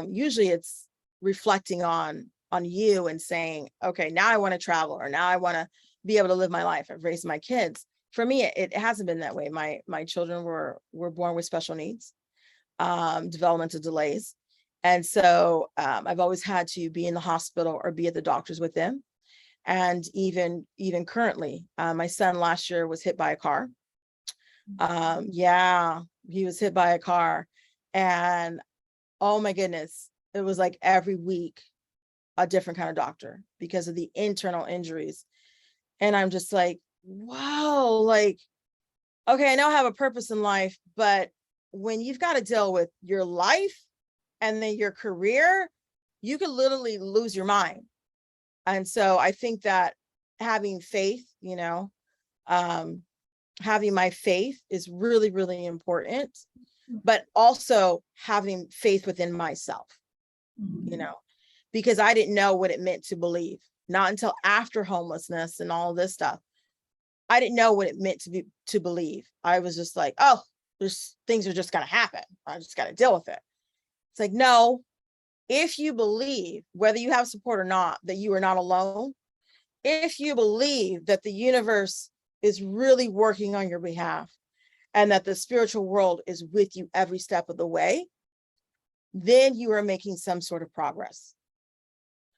usually it's reflecting on you and saying, okay, now I want to travel, or now I want to be able to live my life. I've raised my kids. For me, it hasn't been that way. My children were born with special needs, developmental delays. And so I've always had to be in the hospital or be at the doctor's with them. And even currently, my son last year was hit by a car. Yeah, he was hit by a car. And oh my goodness, it was like every week, a different kind of doctor because of the internal injuries. And I'm just like, wow, like, okay, I know I have a purpose in life, but when you've got to deal with your life and then your career, you could literally lose your mind. And so I think that having faith, having my faith is really, really important, but also having faith within myself, because I didn't know what it meant to believe, not until after homelessness and all this stuff. I didn't know what it meant to believe. I was just like, oh, there's things are just going to happen. I just got to deal with it. It's like, no, if you believe, whether you have support or not, that you are not alone, if you believe that the universe is really working on your behalf and that the spiritual world is with you every step of the way, then you are making some sort of progress,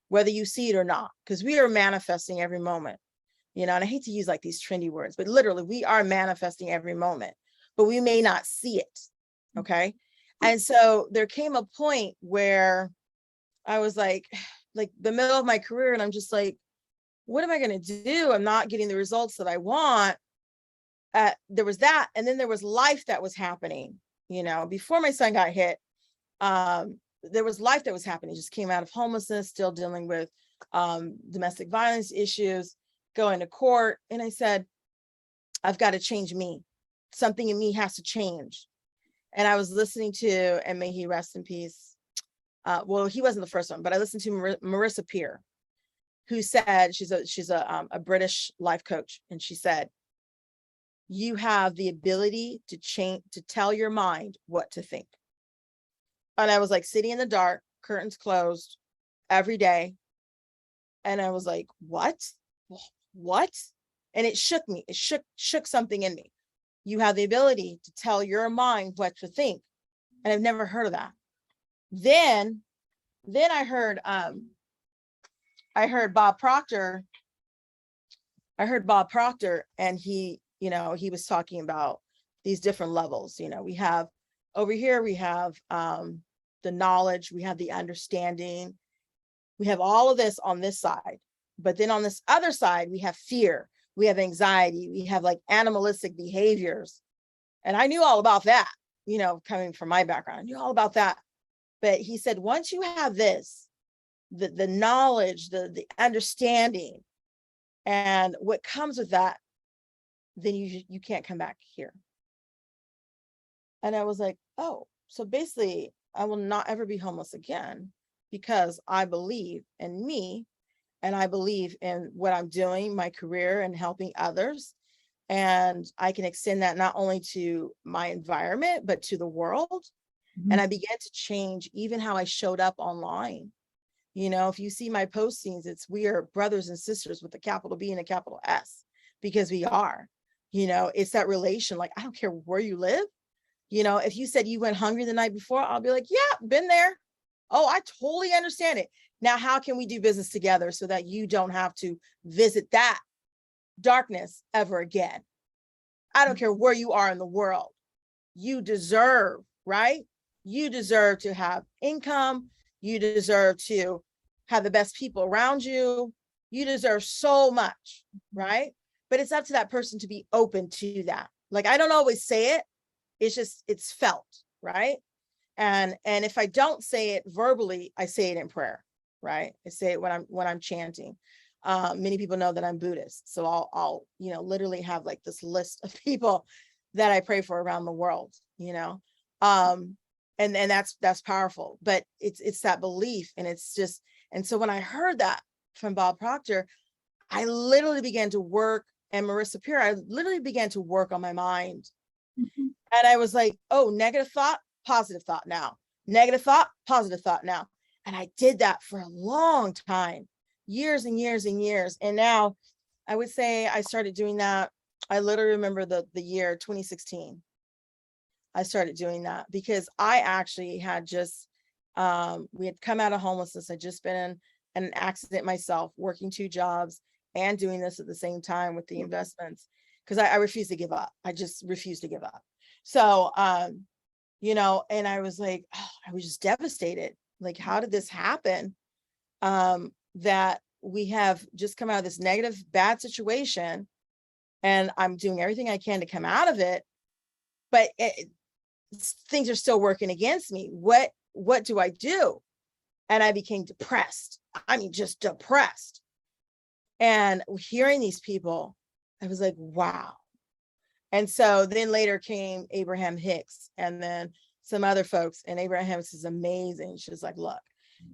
whether you see it or not, because we are manifesting every moment, and I hate to use like these trendy words, but literally we are manifesting every moment, but we may not see it. Okay. And so there came a point where I was like the middle of my career, and I'm just like, what am I going to do? I'm not getting the results that I want. There was that. And then there was life that was happening, before my son got hit. There was life that was happening. Just came out of homelessness, still dealing with domestic violence issues, going to court. And I said, I've got to change me. Something in me has to change. And I was listening to, and may he rest in peace. Well, he wasn't the first one, but I listened to Marissa Peer, who said, she's a British life coach. And she said, you have the ability to change, to tell your mind what to think. And I was like sitting in the dark, curtains closed every day. And I was like, what? And it shook me. It shook something in me. You have the ability to tell your mind what to think. And I've never heard of that. Then I heard Bob Proctor. And he was talking about these different levels. We have over here, we have the knowledge, we have the understanding, we have all of this on this side. But then on this other side, we have fear, we have anxiety, we have like animalistic behaviors. And I knew all about that. you know, coming from my background, I knew all about that. But he said, once you have this, the knowledge, the understanding, and what comes with that, then you can't come back here. And I was like, oh, so basically I will not ever be homeless again because I believe in me and I believe in what I'm doing, my career and helping others. And I can extend that not only to my environment, but to the world. And I began to change even how I showed up online. You know, if you see my postings, it's we are brothers and sisters with a capital B and a capital S, because we are, you know, it's that relation. Like, I don't care where you live. You know, if you said you went hungry the night before, I'll be like, yeah, been there. Oh, I totally understand it. Now, how can we do business together so that you don't have to visit that darkness ever again? I don't care where you are in the world. You deserve, right? You deserve to have income. You deserve to have the best people around you. You deserve so much, right? But it's up to that person to be open to that. Like, I don't always say it. It's just, it's felt, right? And if I don't say it verbally, I say it in prayer, right? I say it when I'm chanting. Many people know that I'm Buddhist. So I'll, you know, literally have like this list of people that I pray for around the world, you know? And that's powerful, but it's that belief. And it's just, and so when I heard that from Bob Proctor, I literally began to work, and Marissa Peer, I literally began to work on my mind. And I was like, oh, negative thought, positive thought now. Negative thought, positive thought now. And I did that for a long time, years and years and years. And now I would say I started doing that. I literally remember the year 2016. I started doing that because I actually had just, we had come out of homelessness. I'd just been in an accident myself, working 2 jobs and doing this at the same time with the investments, because I refused to give up. I just refused to give up. So, you know, and I was like, oh, I was just devastated. Like, how did this happen? That we have just come out of this negative, bad situation, and I'm doing everything I can to come out of it, but things are still working against me. What do I do? And I became depressed. I mean, just depressed. And hearing these people, I was like, wow. And so then later came Abraham Hicks and then some other folks. And Abraham Hicks is amazing. She's like, look,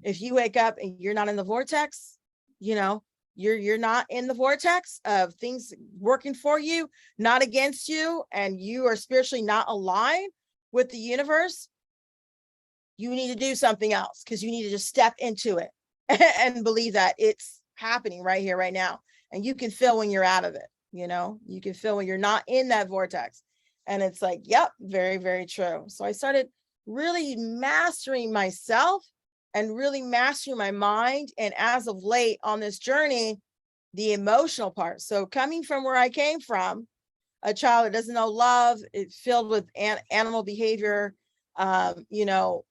if you wake up and you're not in the vortex, you know, you're not in the vortex of things working for you, not against you, and you are spiritually not aligned with the universe, you need to do something else, because you need to just step into it and believe that it's happening right here, right now. And you can feel when you're out of it, you know, you can feel when you're not in that vortex. And it's like, yep, very, very true. So I started really mastering myself and really mastering my mind. And as of late on this journey, the emotional part. So coming from where I came from, a child that doesn't know love, it's filled with animal behavior, you know,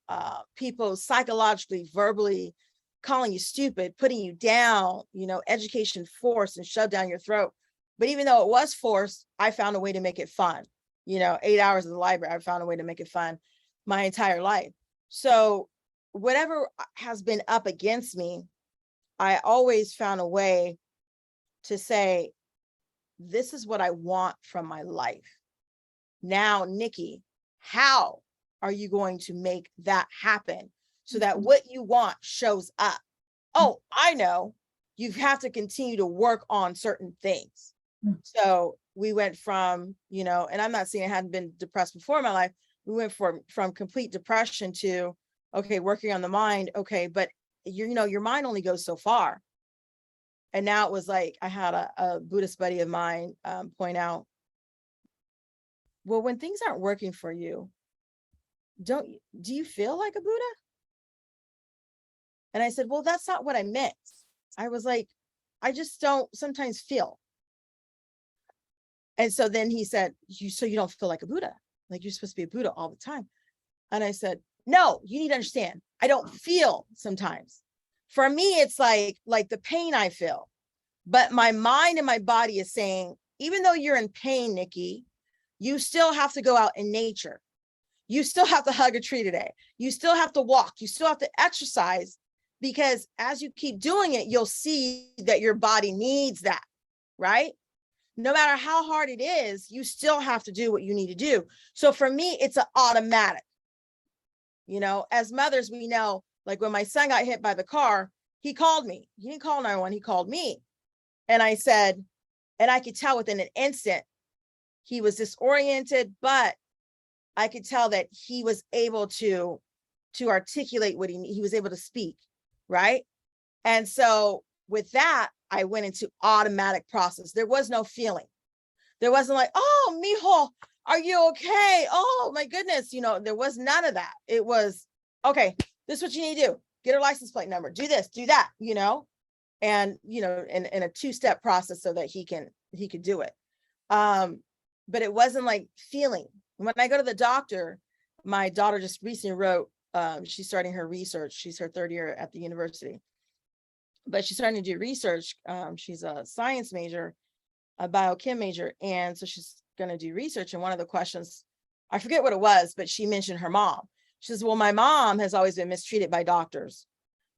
people psychologically, verbally calling you stupid, putting you down, you know, education forced and shoved down your throat. But even though it was forced, I found a way to make it fun. You know, 8 hours of the library, I found a way to make it fun my entire life. So whatever has been up against me, I always found a way to say, this is what I want from my life. Now, Niki, how are you going to make that happen so that what you want shows up? Oh, I know. You have to continue to work on certain things. So we went from, you know, and I'm not saying I hadn't been depressed before in my life. We went from complete depression to, okay, working on the mind. Okay, but you know, your mind only goes so far. And now it was like, I had a Buddhist buddy of mine point out, well, when things aren't working for you, do you feel like a Buddha? And I said, well, that's not what I meant. I was like, I just don't sometimes feel. And so then he said, so you don't feel like a Buddha? Like you're supposed to be a Buddha all the time. And I said, no, you need to understand, I don't feel sometimes. For me, it's like the pain I feel, but my mind and my body is saying, even though you're in pain, Niki, you still have to go out in nature. You still have to hug a tree today. You still have to walk. You still have to exercise, because as you keep doing it, you'll see that your body needs that, right? No matter how hard it is, you still have to do what you need to do. So for me, it's an automatic. You know, as mothers, we know, like when my son got hit by the car, he called me. He didn't call 911, he called me. And I said, and I could tell within an instant, he was disoriented, but I could tell that he was able to articulate what he was able to speak, right? And so with that, I went into automatic process. There was no feeling. There wasn't like, oh, mijo, are you okay? Oh my goodness. You know, there was none of that. It was, okay, this is what you need to do. Get a license plate number, do this, do that, you know, and, you know, in a 2-step process so that he could do it. But it wasn't like feeling. When I go to the doctor, my daughter just recently wrote, she's starting her research. She's her 3rd year at the university, but she's starting to do research. She's a science major, a biochem major. And so she's going to do research. And one of the questions, I forget what it was, but she mentioned her mom. She says, well, my mom has always been mistreated by doctors,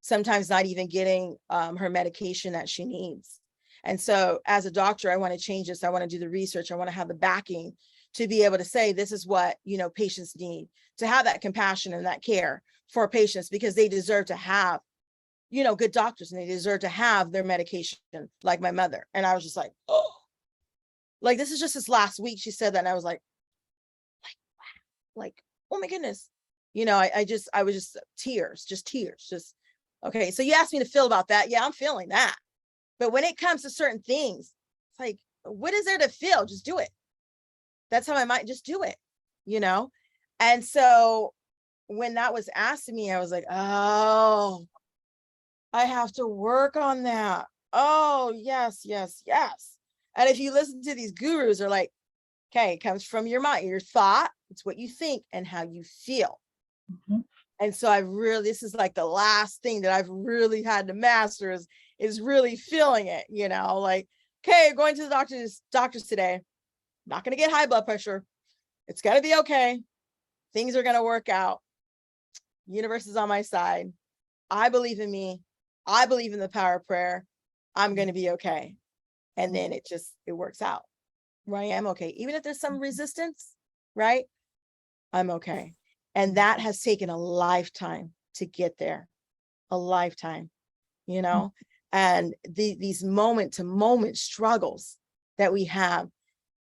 sometimes not even getting her medication that she needs. And so as a doctor, I want to change this. I want to do the research. I want to have the backing to be able to say, this is what, you know, patients need, to have that compassion and that care for patients, because they deserve to have, you know, good doctors, and they deserve to have their medication, like my mother. And I was just like, oh, like, this is just this last week she said that. And I was like, wow, like, oh my goodness. You know, I was just tears, okay. So you asked me to feel about that. Yeah, I'm feeling that. But when it comes to certain things, it's like, what is there to feel? Just do it. That's how I might just do it, you know? And so when that was asked to me, I was like, oh, I have to work on that. Oh, yes, yes, yes. And if you listen to these gurus, they're like, okay, it comes from your mind, your thought, it's what you think and how you feel. Mhm. And so this is like the last thing that I've really had to master is really feeling it, you know, like, okay, going to the doctors today, not going to get high blood pressure. It's going to be okay. Things are going to work out. Universe is on my side. I believe in me. I believe in the power of prayer. I'm going to be okay. And then it works out. Right? I'm okay. Even if there's some resistance, right? I'm okay. And that has taken a lifetime to get there, a lifetime, you know, and these moment to moment struggles that we have,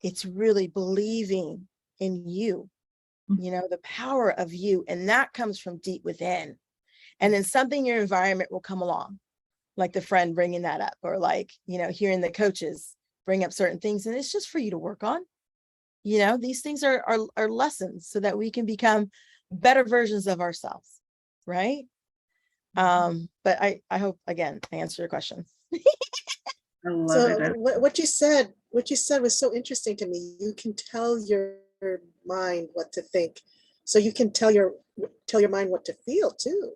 it's really believing in you, you know, the power of you. And that comes from deep within. And then something in your environment will come along, like the friend bringing that up, or like, you know, hearing the coaches bring up certain things. And it's just for you to work on. You know, these things are lessons so that we can become better versions of ourselves, right? But I hope, again, I answered your question. I love So it. what you said was so interesting to me. You can tell your mind what to think. So you can tell your mind what to feel too.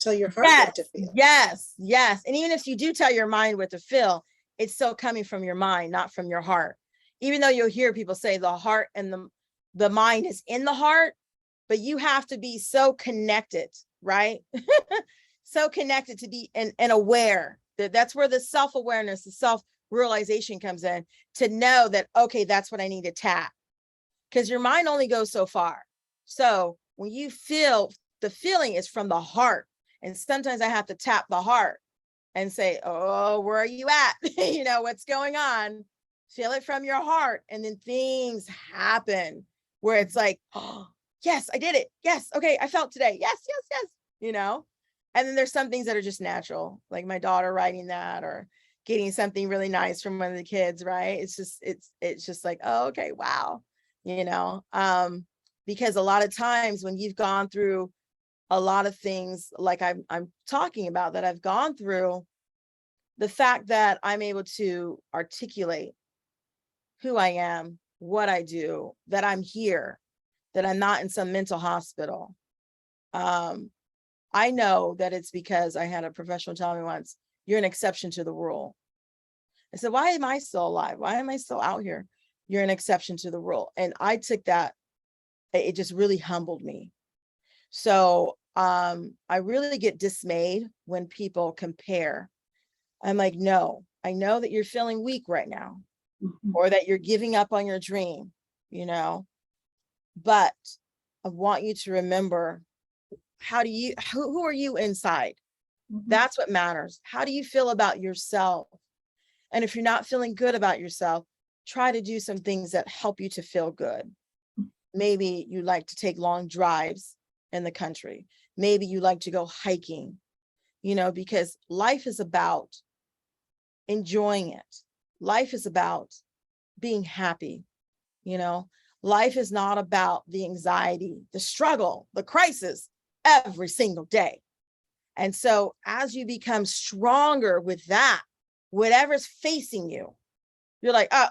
Tell your heart what to feel. Yes. And even if you do tell your mind what to feel, it's still coming from your mind, not from your heart. Even though you'll hear people say the heart and the mind is in the heart, but you have to be so connected, right? So connected to be and aware. That's where the self-awareness, the self-realization comes in, to know that, okay, that's what I need to tap. Because your mind only goes so far. So when you feel, the feeling is from the heart. And sometimes I have to tap the heart and say, oh, where are you at? You know, what's going on? Feel it from your heart. And then things happen where it's like, oh, yes, I did it. Yes. Okay. I felt today. Yes. You know, and then there's some things that are just natural, like my daughter writing that, or getting something really nice from one of the kids. Right. It's just like, oh, okay. Wow. You know, because a lot of times when you've gone through a lot of things like I'm talking about that I've gone through, the fact that I'm able to articulate who I am, what I do, that I'm here, that I'm not in some mental hospital. I know that it's because I had a professional tell me once, you're an exception to the rule. I said, why am I still alive? Why am I still out here? You're an exception to the rule. And I took that it just really humbled me. So I really get dismayed when people compare. I'm like, no, I know that you're feeling weak right now, or that you're giving up on your dream, you know, but I want you to remember, who are you inside? That's what matters. How do you feel about yourself? And if you're not feeling good about yourself, try to do some things that help you to feel good. Maybe you like to take long drives in the country. Maybe you like to go hiking, you know, because life is about enjoying it. Life is about being happy, you know. Life is not about the anxiety, the struggle, the crisis every single day. And so as you become stronger with that, whatever's facing you, you're like, oh,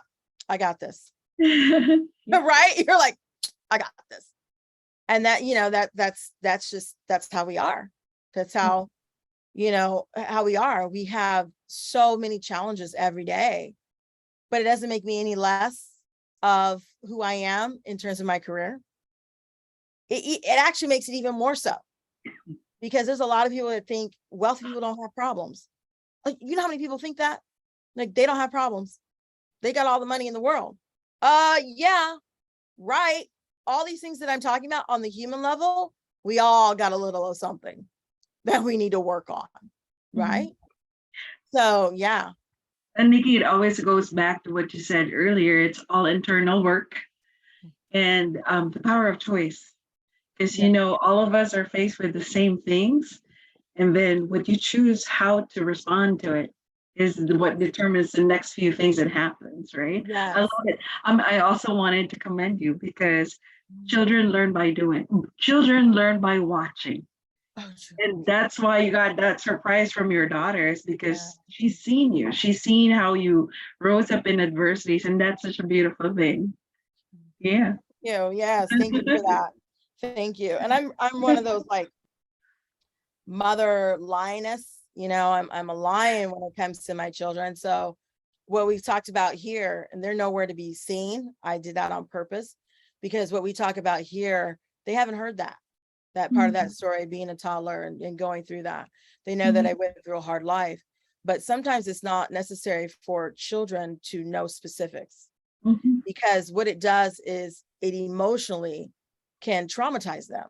I got this. Right? You're like, I got this. And that, you know, that's how we are. That's how, you know, how we are. We have so many challenges every day, but it doesn't make me any less of who I am in terms of my career. It actually makes it even more so, because there's a lot of people that think wealthy people don't have problems. Like, you know how many people think that? Like, they don't have problems. They got all the money in the world. Yeah, right. All these things that I'm talking about on the human level, we all got a little of something that we need to work on, right? So, yeah. And Niki, it always goes back to what you said earlier. It's all internal work and the power of choice. Because, you know, all of us are faced with the same things. And then what you choose how to respond to it is what determines the next few things that happens, right? Yes. I love it. I also wanted to commend you because children learn by doing. Children learn by watching. And that's why you got that surprise from your daughters, because she's seen you. She's seen how you rose up in adversities, and that's such a beautiful thing. Yeah. Yes, thank you for that. Thank you. And I'm one of those like mother lioness, you know, I'm a lion when it comes to my children. So what we've talked about here, and they're nowhere to be seen. I did that on purpose, because what we talk about here, they haven't heard that part of that story, being a toddler and going through that. They know that I went through a hard life, but sometimes it's not necessary for children to know specifics, because what it does is it emotionally can traumatize them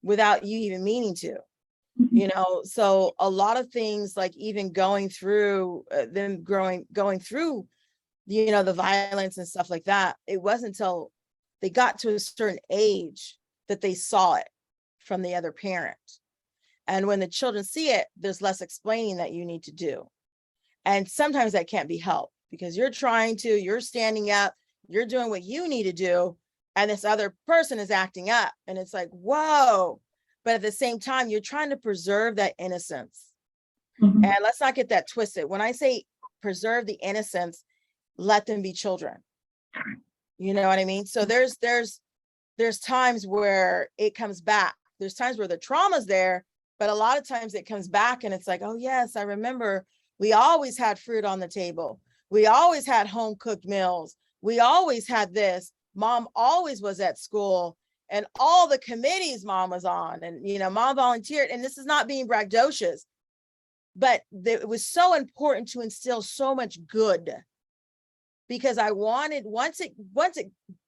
without you even meaning to, you know. So a lot of things, like even going through going through, you know, the violence and stuff like that, it wasn't until they got to a certain age that they saw it from the other parent. And when the children see it, there's less explaining that you need to do. And sometimes that can't be helped, because you're standing up, you're doing what you need to do, and this other person is acting up, and it's like, whoa. But at the same time, you're trying to preserve that innocence. And let's not get that twisted. When I say preserve the innocence, let them be children. You know what I mean? So there's times where it comes back. There's times where the trauma's there, but a lot of times it comes back and it's like, oh yes, I remember we always had fruit on the table. We always had home cooked meals. We always had this. Mom always was at school, and all the committees mom was on, and, you know, mom volunteered. And this is not being braggadocious, but it was so important to instill so much good, because I wanted, once it,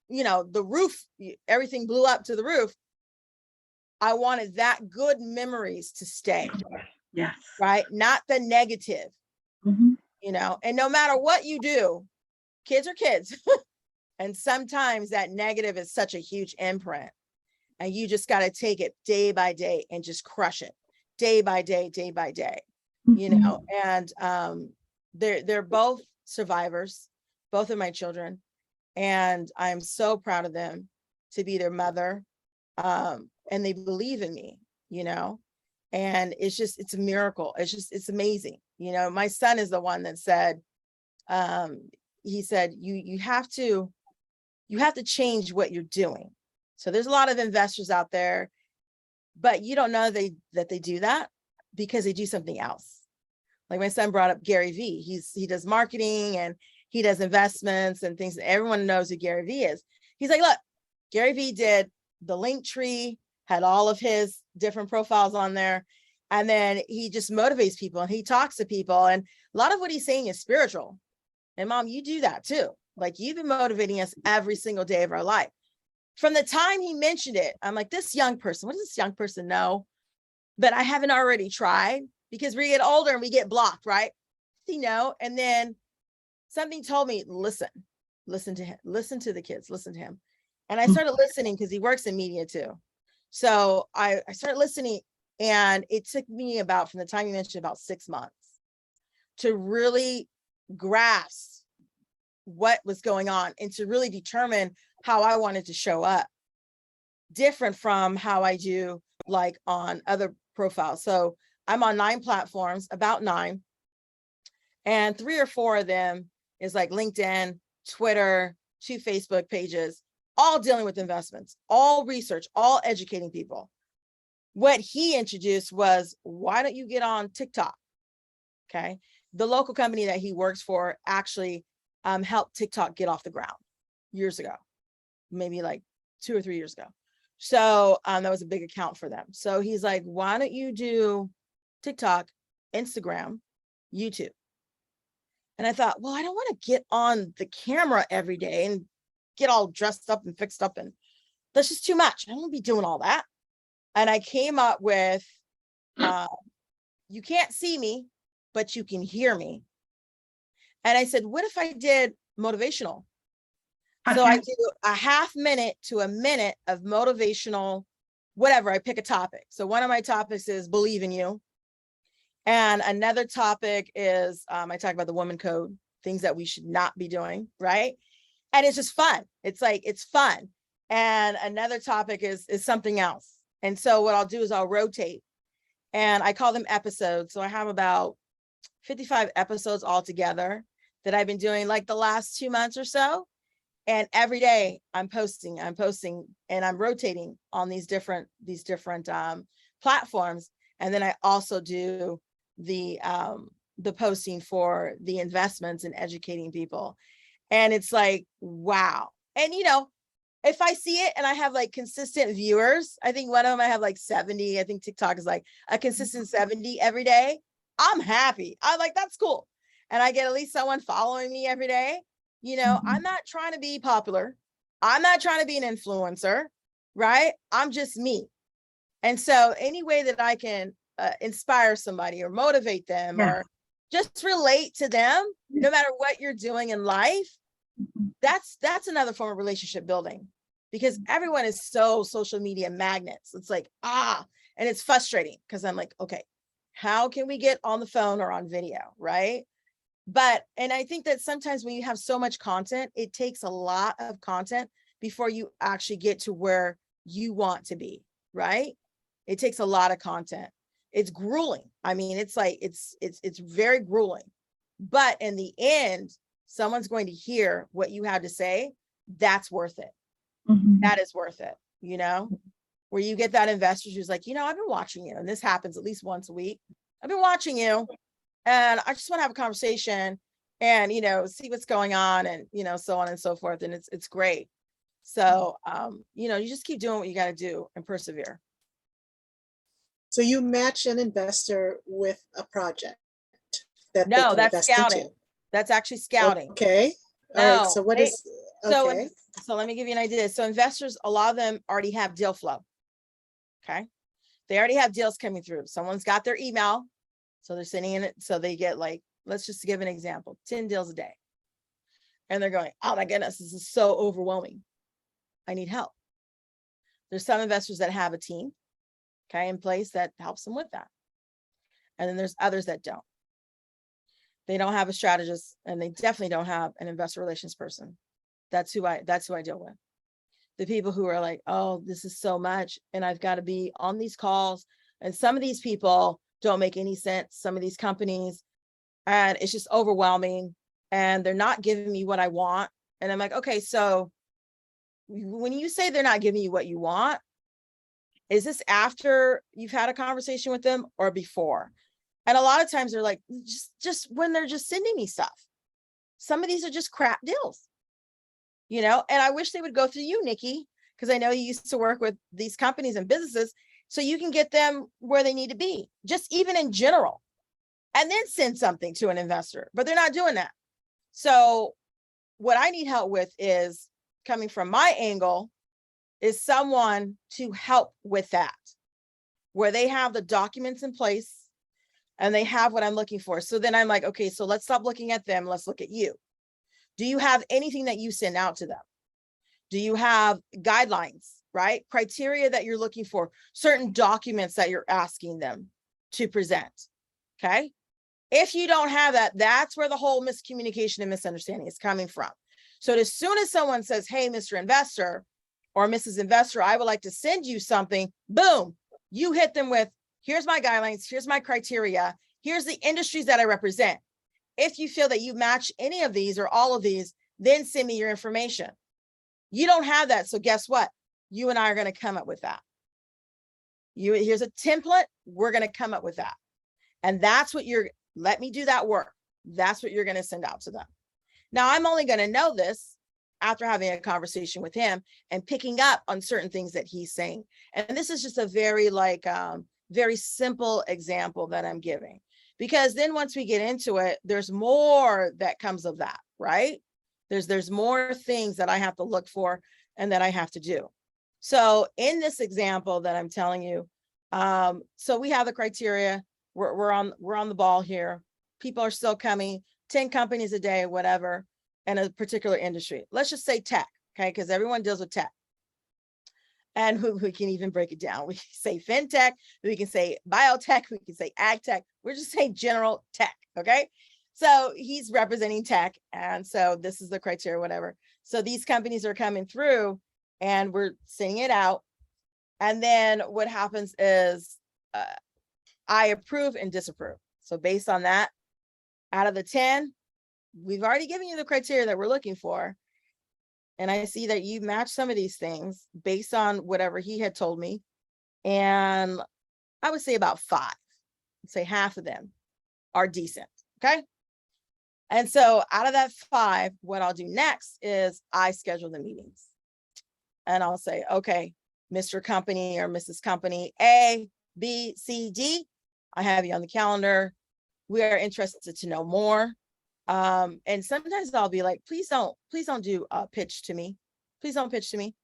you know, the roof, everything blew up to the roof, I wanted that good memories to stay. Yes. Right? Not the negative, you know, and no matter what you do, kids are kids. And sometimes that negative is such a huge imprint, and you just got to take it day by day and just crush it day by day, you know. And they're both survivors, both of my children, and I'm so proud of them to be their mother. And they believe in me, you know, and it's a miracle. It's amazing. You know, my son is the one that said, he said, you have to change what you're doing. So there's a lot of investors out there, but you don't know that they do that because they do something else. Like my son brought up Gary Vee. He does marketing and he does investments and things. Everyone knows who Gary Vee is. He's like, look, Gary Vee did the link tree, had all of his different profiles on there. And then he just motivates people and he talks to people. And a lot of what he's saying is spiritual. And Mom, you do that too. Like, you've been motivating us every single day of our life. From the time he mentioned it, I'm like, this young person, what does this young person know that I haven't already tried? Because we get older and we get blocked, right? You know, and then something told me, listen to him, listen to the kids, listen to him. And I started listening because he works in media too. So I started listening, and it took me about, from the time you mentioned, about 6 months to really grasp what was going on and to really determine how I wanted to show up, different from how I do like on other profiles. So I'm on 9 platforms, about 9, and 3 or 4 of them is like LinkedIn, Twitter, 2 Facebook pages, all dealing with investments, all research, all educating people. What he introduced was, why don't you get on TikTok? Okay. The local company that he works for actually helped TikTok get off the ground years ago, maybe like 2 or 3 years ago. So that was a big account for them. So he's like, why don't you do TikTok, Instagram, YouTube? And I thought, well, I don't want to get on the camera every day and get all dressed up and fixed up, and that's just too much. I don't want to be doing all that. And I came up with, you can't see me, but you can hear me. And I said, what if I did motivational? So I do a half minute to a minute of motivational, whatever. I pick a topic. So one of my topics is believe in you. And another topic is, I talk about the woman code, things that we should not be doing, right? And it's just fun. It's like, it's fun. And another topic is something else. And so what I'll do is I'll rotate, and I call them episodes. So I have about 55 episodes altogether that I've been doing like the last 2 months or so. And every day I'm posting, and I'm rotating on these different platforms. And then I also do the posting for the investments and educating people. And it's like, wow. And, you know, if I see it and I have like consistent viewers, I think one of them I have like 70. I think TikTok is like a consistent 70 every day. I'm happy. I'm like, that's cool. And I get at least someone following me every day. You know, I'm not trying to be popular. I'm not trying to be an influencer, right? I'm just me. And so any way that I can inspire somebody or motivate them or just relate to them, no matter what you're doing in life, that's another form of relationship building, because everyone is so social media magnets. It's like, and it's frustrating because I'm like, okay, how can we get on the phone or on video, right? And I think that sometimes when you have so much content, it takes a lot of content before you actually get to where you want to be, right? It takes a lot of content. It's grueling. I mean, it's like, it's very grueling, but in the end, someone's going to hear what you have to say. That's worth it. That is worth it. You know, where you get that investor who's like, you know, I've been watching you, and this happens at least once a week. I've been watching you, and I just want to have a conversation and, you know, see what's going on, and, you know, so on and so forth. And it's great. So, you know, you just keep doing what you got to do and persevere. So you match an investor with a project that No, they can that's invest scouting. into. That's actually scouting. Okay. All right. So what is, okay. So let me give you an idea. So investors, a lot of them already have deal flow. Okay. They already have deals coming through. Someone's got their email. So they're sending in it. So they get, like, let's just give an example, 10 deals a day. And they're going, oh my goodness, this is so overwhelming. I need help. There's some investors that have a team, okay, in place that helps them with that. And then there's others that don't. They don't have a strategist, and they definitely don't have an investor relations person. That's who I deal with. The people who are like, oh, this is so much, and I've got to be on these calls. And some of these people don't make any sense. Some of these companies, and it's just overwhelming, and they're not giving me what I want. And I'm like, okay, so when you say they're not giving you what you want, is this after you've had a conversation with them or before? And a lot of times they're like, just when they're just sending me stuff. Some of these are just crap deals, you know, and I wish they would go through you, Niki, because I know you used to work with these companies and businesses, so you can get them where they need to be, just even in general, and then send something to an investor, but they're not doing that. So what I need help with is, coming from my angle, is someone to help with that, where they have the documents in place and they have what I'm looking for. So then I'm like, okay, so let's stop looking at them. Let's look at you. Do you have anything that you send out to them? Do you have guidelines, right? Criteria that you're looking for, certain documents that you're asking them to present, okay? If you don't have that, that's where the whole miscommunication and misunderstanding is coming from. So as soon as someone says, hey, Mr. Investor or Mrs. Investor, I would like to send you something, boom, you hit them with, here's my guidelines, here's my criteria, here's the industries that I represent. If you feel that you match any of these or all of these, then send me your information. You don't have that, so guess what? You and I are going to come up with that. Here's a template, we're going to come up with that. And that's what let me do that work. That's what you're going to send out to them. Now, I'm only going to know this after having a conversation with him and picking up on certain things that he's saying. And this is just a very very simple example that I'm giving, because then once we get into it, there's more that comes of that, right? There's more things that I have to look for and that I have to do. So in this example that I'm telling you, so we have the criteria. We're on the ball here. People are still coming, 10 companies a day, whatever, in a particular industry. Let's just say tech, okay? Because everyone deals with tech. And we can even break it down. We can say fintech, we can say biotech, we can say ag tech. We're just saying general tech, okay? So he's representing tech. And so this is the criteria, whatever. So these companies are coming through and we're sending it out. And then what happens is I approve and disapprove. So based on that, out of the 10, we've already given you the criteria that we're looking for. And I see that you match some of these things based on whatever he had told me. And I would say about 5, I'd say half of them are decent, okay? And so out of that 5, what I'll do next is I schedule the meetings. And I'll say, okay, Mr. Company or Mrs. Company, A, B, C, D, I have you on the calendar. We are interested to know more. And sometimes I'll be like, please don't do a pitch to me. Please don't pitch to me.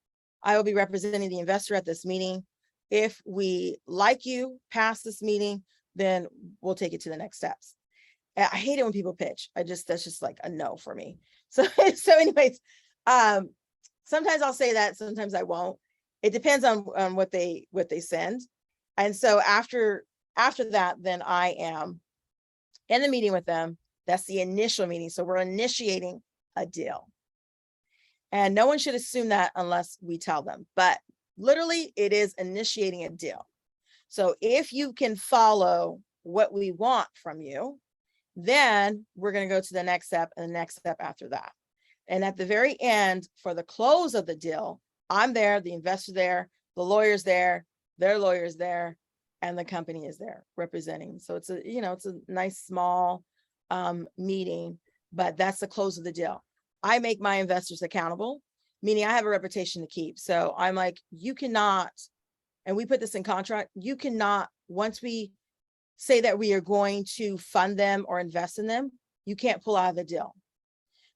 I will be representing the investor at this meeting. If we like you past this meeting, then we'll take it to the next steps. I hate it when people pitch. That's just like a no for me. So anyways, sometimes I'll say that, sometimes I won't. It depends on what they send. And so after that, then I am in the meeting with them. That's the initial meeting. So we're initiating a deal. And no one should assume that unless we tell them, but literally it is initiating a deal. So if you can follow what we want from you, then we're going to go to the next step and the next step after that. And at the very end, for the close of the deal, I'm there, the investor there, the lawyer's there, their lawyer's there, and the company is there representing. So it's a nice small meeting, but that's the close of the deal. I make my investors accountable, meaning I have a reputation to keep. So I'm like, you cannot, and we put this in contract, you cannot, once we say that we are going to fund them or invest in them, you can't pull out of the deal.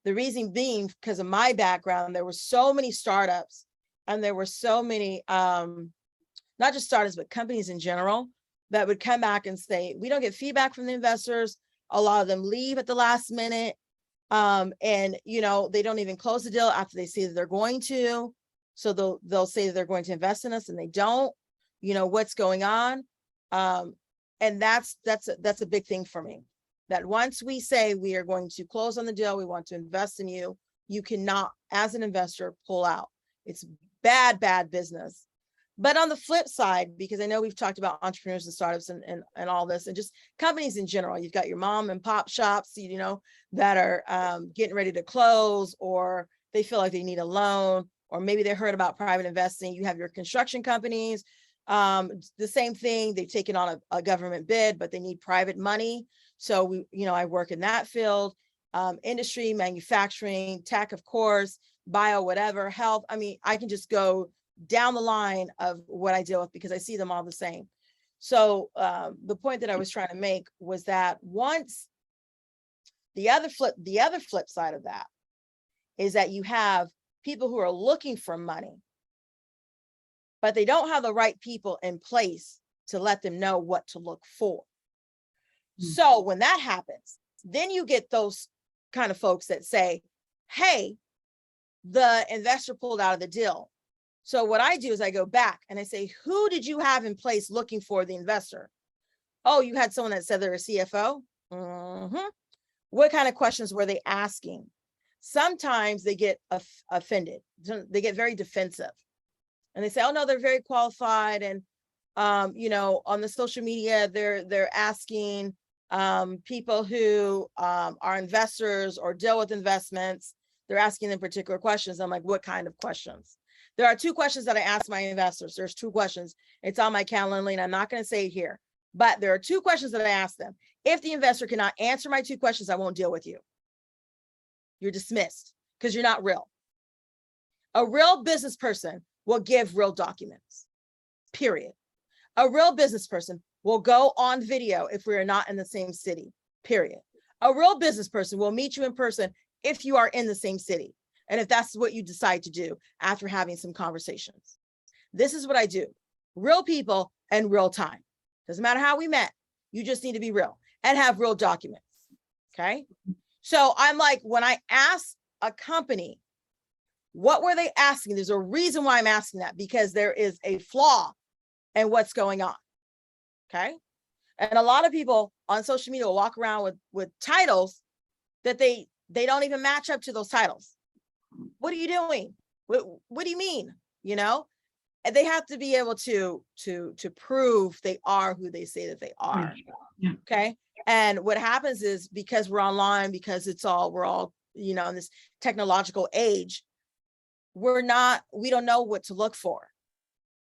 The reason being, because of my background, there were so many startups and there were so many, not just startups, but companies in general that would come back and say, we don't get feedback from the investors. A lot of them leave at the last minute. And they don't even close the deal after they say that they're going to. So they'll say that they're going to invest in us and they don't, what's going on. And that's a big thing for me, that once we say we are going to close on the deal, we want to invest in you, you cannot, as an investor, pull out. It's bad business. But on the flip side, because I know we've talked about entrepreneurs and startups and all this, and just companies in general, you've got your mom and pop shops, that are getting ready to close, or they feel like they need a loan, or maybe they heard about private investing. You have your construction companies, the same thing. They've taken on a government bid, but they need private money. So I work in that field, industry, manufacturing, tech, of course, bio, whatever, health. I mean, I can just go down the line of what I deal with because I see them all the same. So the point that I was trying to make was that once the other flip side of that is that you have people who are looking for money, but they don't have the right people in place to let them know what to look for. So when that happens, then you get those kind of folks that say, hey, the investor pulled out of the deal. So what I do is I go back and I say, who did you have in place looking for the investor? Oh, you had someone that said they're a CFO? Mm-hmm. What kind of questions were they asking? Sometimes they get offended. They get very defensive. And they say, oh, no, they're very qualified. And, on the social media, they're asking people who are investors or deal with investments. They're asking them particular questions. I'm like, what kind of questions? There are two questions that I ask my investors. There's two questions. It's on my calendar, and I'm not going to say it here. But there are two questions that I ask them. If the investor cannot answer my two questions, I won't deal with you. You're dismissed because you're not real. A real business person will give real documents, period. A real business person will go on video if we are not in the same city, period. A real business person will meet you in person if you are in the same city. And if that's what you decide to do after having some conversations. This is what I do. Real people and real time. Doesn't matter how we met. You just need to be real and have real documents. Okay. So I'm like, when I ask a company, what were they asking? There's a reason why I'm asking that, because there is a flaw in what's going on. Okay. And a lot of people on social media will walk around with titles that they don't even match up to those titles. What are you doing? What do you mean? And they have to be able to prove they are who they say that they are. Yeah. Okay. And what happens is, because we're online, because we're all, in this technological age, we don't know what to look for.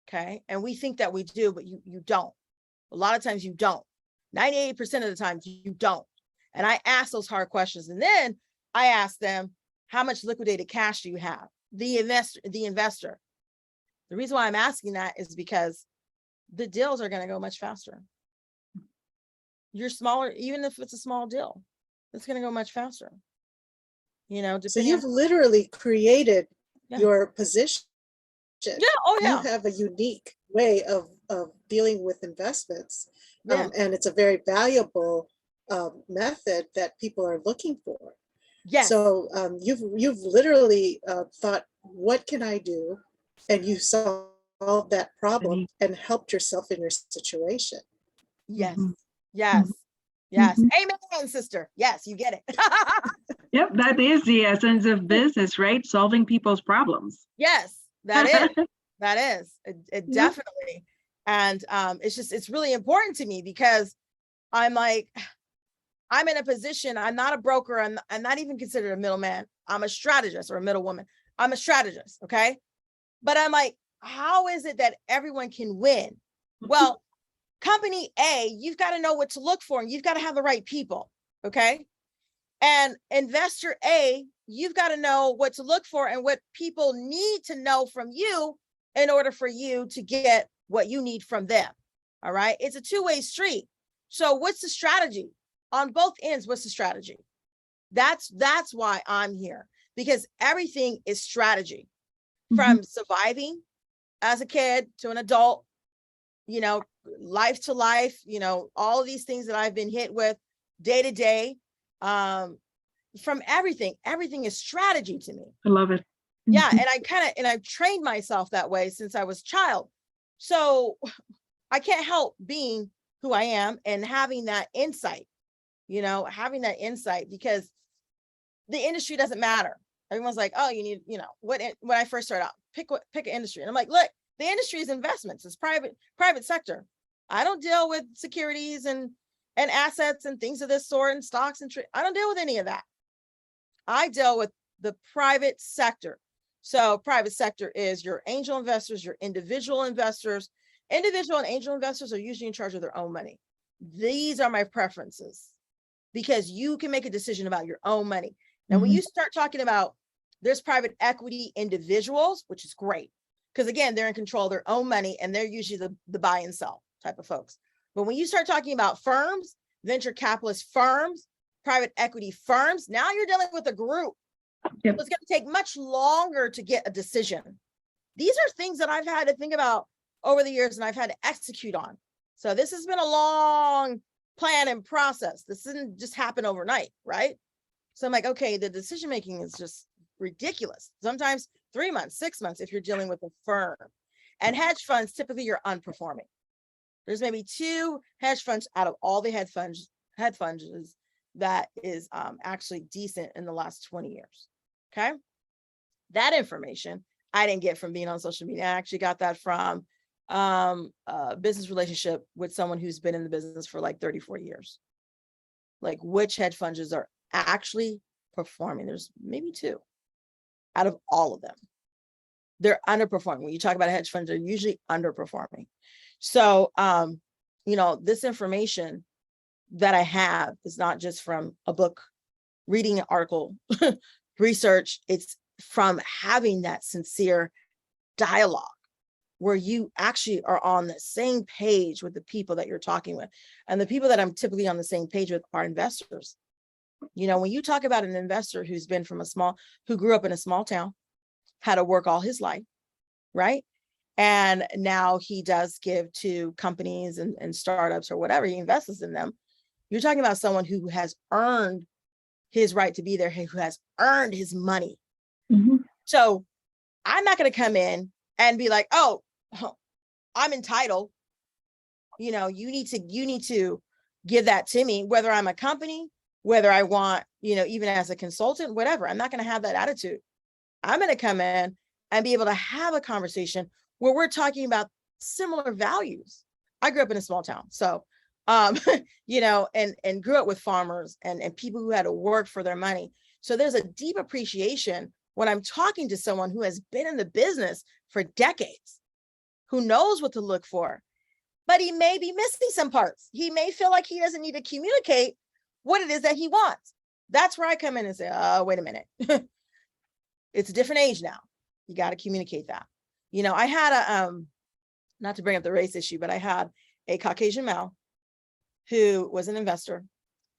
Okay. And we think that we do, but you don't. A lot of times you don't. 98% of the time you don't. And I ask those hard questions. And then I ask them, how much liquidated cash do you have? The investor. The reason why I'm asking that is because the deals are going to go much faster. You're smaller, even if it's a small deal, it's going to go much faster. So you've literally created your position. Yeah. Oh, yeah. You have a unique way of dealing with investments. Yeah. And it's a very valuable method that people are looking for. Yes. So you've literally thought, what can I do? And you solved that problem and helped yourself in your situation. Yes. Mm-hmm. Yes. Yes. Mm-hmm. Amen, sister. Yes, you get it. Yep, that is the essence of business, right? Solving people's problems. Yes, that is. That is. It definitely. And it's really important to me, because I'm like, I'm in a position, I'm not a broker, I'm not even considered a middleman. I'm a strategist or a middlewoman. I'm a strategist, okay? But I'm like, how is it that everyone can win? Well, company A, you've got to know what to look for, and you've got to have the right people, okay? And investor A, you've got to know what to look for and what people need to know from you in order for you to get what you need from them, all right? It's a two-way street. So what's the strategy? On both ends, what's the strategy? That's why I'm here, because everything is strategy. From surviving as a kid to an adult, life to life, all of these things that I've been hit with day to day, from everything is strategy to me. I love it. Yeah. And I've trained myself that way since I was a child. So I can't help being who I am and having that insight, because the industry doesn't matter. Everyone's like, oh, you need, when I first started out, pick an industry. And I'm like, look, the industry is investments. It's private sector. I don't deal with securities and assets and things of this sort and stocks and I don't deal with any of that. I deal with the private sector. So private sector is your angel investors, your individual investors. Individual and angel investors are usually in charge of their own money. These are my preferences, because you can make a decision about your own money. Now, when you start talking about, there's private equity individuals, which is great, because again, they're in control of their own money, and they're usually the buy and sell type of folks. But when you start talking about firms, venture capitalist firms, private equity firms, now you're dealing with a group. Yep. So it's going to take much longer to get a decision. These are things that I've had to think about over the years, and I've had to execute on. So this has been a long plan and process. This didn't just happen overnight, right? So I'm like, okay, the decision making is just ridiculous. Sometimes 3 months, 6 months if you're dealing with a firm. And hedge funds, typically you're unperforming. There's maybe 2 hedge funds out of all the hedge funds that is actually decent in the last 20 years. Okay. That information I didn't get from being on social media. I actually got that from a business relationship with someone who's been in the business for like 30, 40 years. Like which hedge funds are actually performing. There's maybe 2 out of all of them. They're underperforming. When you talk about hedge funds, they're usually underperforming. So, this information that I have is not just from a book, reading an article, research. It's from having that sincere dialogue where you actually are on the same page with the people that you're talking with. And the people that I'm typically on the same page with are investors. When you talk about an investor who's been who grew up in a small town, had to work all his life, right? And now he does give to companies and startups or whatever, he invests in them. You're talking about someone who has earned his right to be there, who has earned his money. Mm-hmm. So I'm not going to come in and be like, oh, I'm entitled. You need to give that to me, whether I'm a company, whether I want, even as a consultant, whatever. I'm not going to have that attitude. I'm going to come in and be able to have a conversation where we're talking about similar values. I grew up in a small town. So, and grew up with farmers and people who had to work for their money. So there's a deep appreciation when I'm talking to someone who has been in the business for decades, who knows what to look for, but he may be missing some parts. He may feel like he doesn't need to communicate what it is that he wants. That's where I come in and say, oh, wait a minute. It's a different age now. You got to communicate that. I had not to bring up the race issue, but I had a Caucasian male who was an investor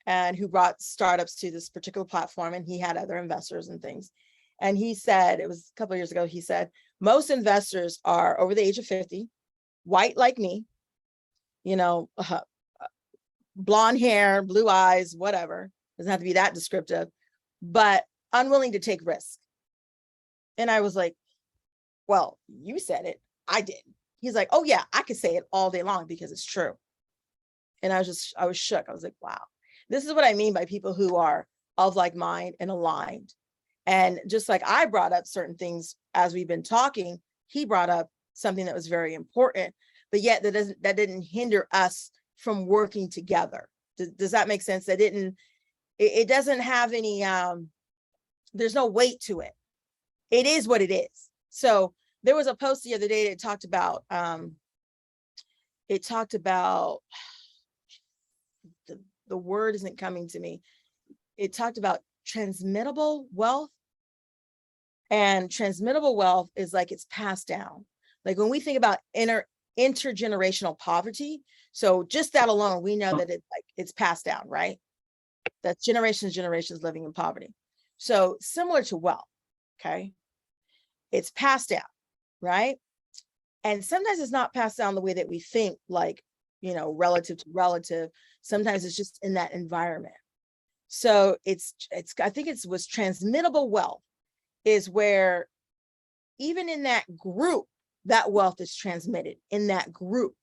and who brought startups to this particular platform. And he had other investors and things. And he said, it was a couple of years ago, he said, most investors are over the age of 50, white like me, blonde hair, blue eyes, whatever. Doesn't have to be that descriptive, but unwilling to take risks. And I was like, well, you said it. I did. He's like, oh yeah, I could say it all day long because it's true. And I was shook. I was like, wow, this is what I mean by people who are of like mind and aligned. And just like I brought up certain things as we've been talking, he brought up something that was very important, but yet that didn't hinder us from working together. Does that make sense? It doesn't have any, there's no weight to it. It is what it is. So there was a post the other day that talked about the word isn't coming to me. It talked about transmittable wealth, and transmittable wealth is like it's passed down. Like when we think about intergenerational poverty, so just that alone, we know that it's passed down, right? That's generations living in poverty. So similar to wealth, okay? It's passed down, right? And sometimes it's not passed down the way that we think, like, relative to relative. Sometimes it's just in that environment. So I think it was transmittable wealth is where even in that group, that wealth is transmitted in that group.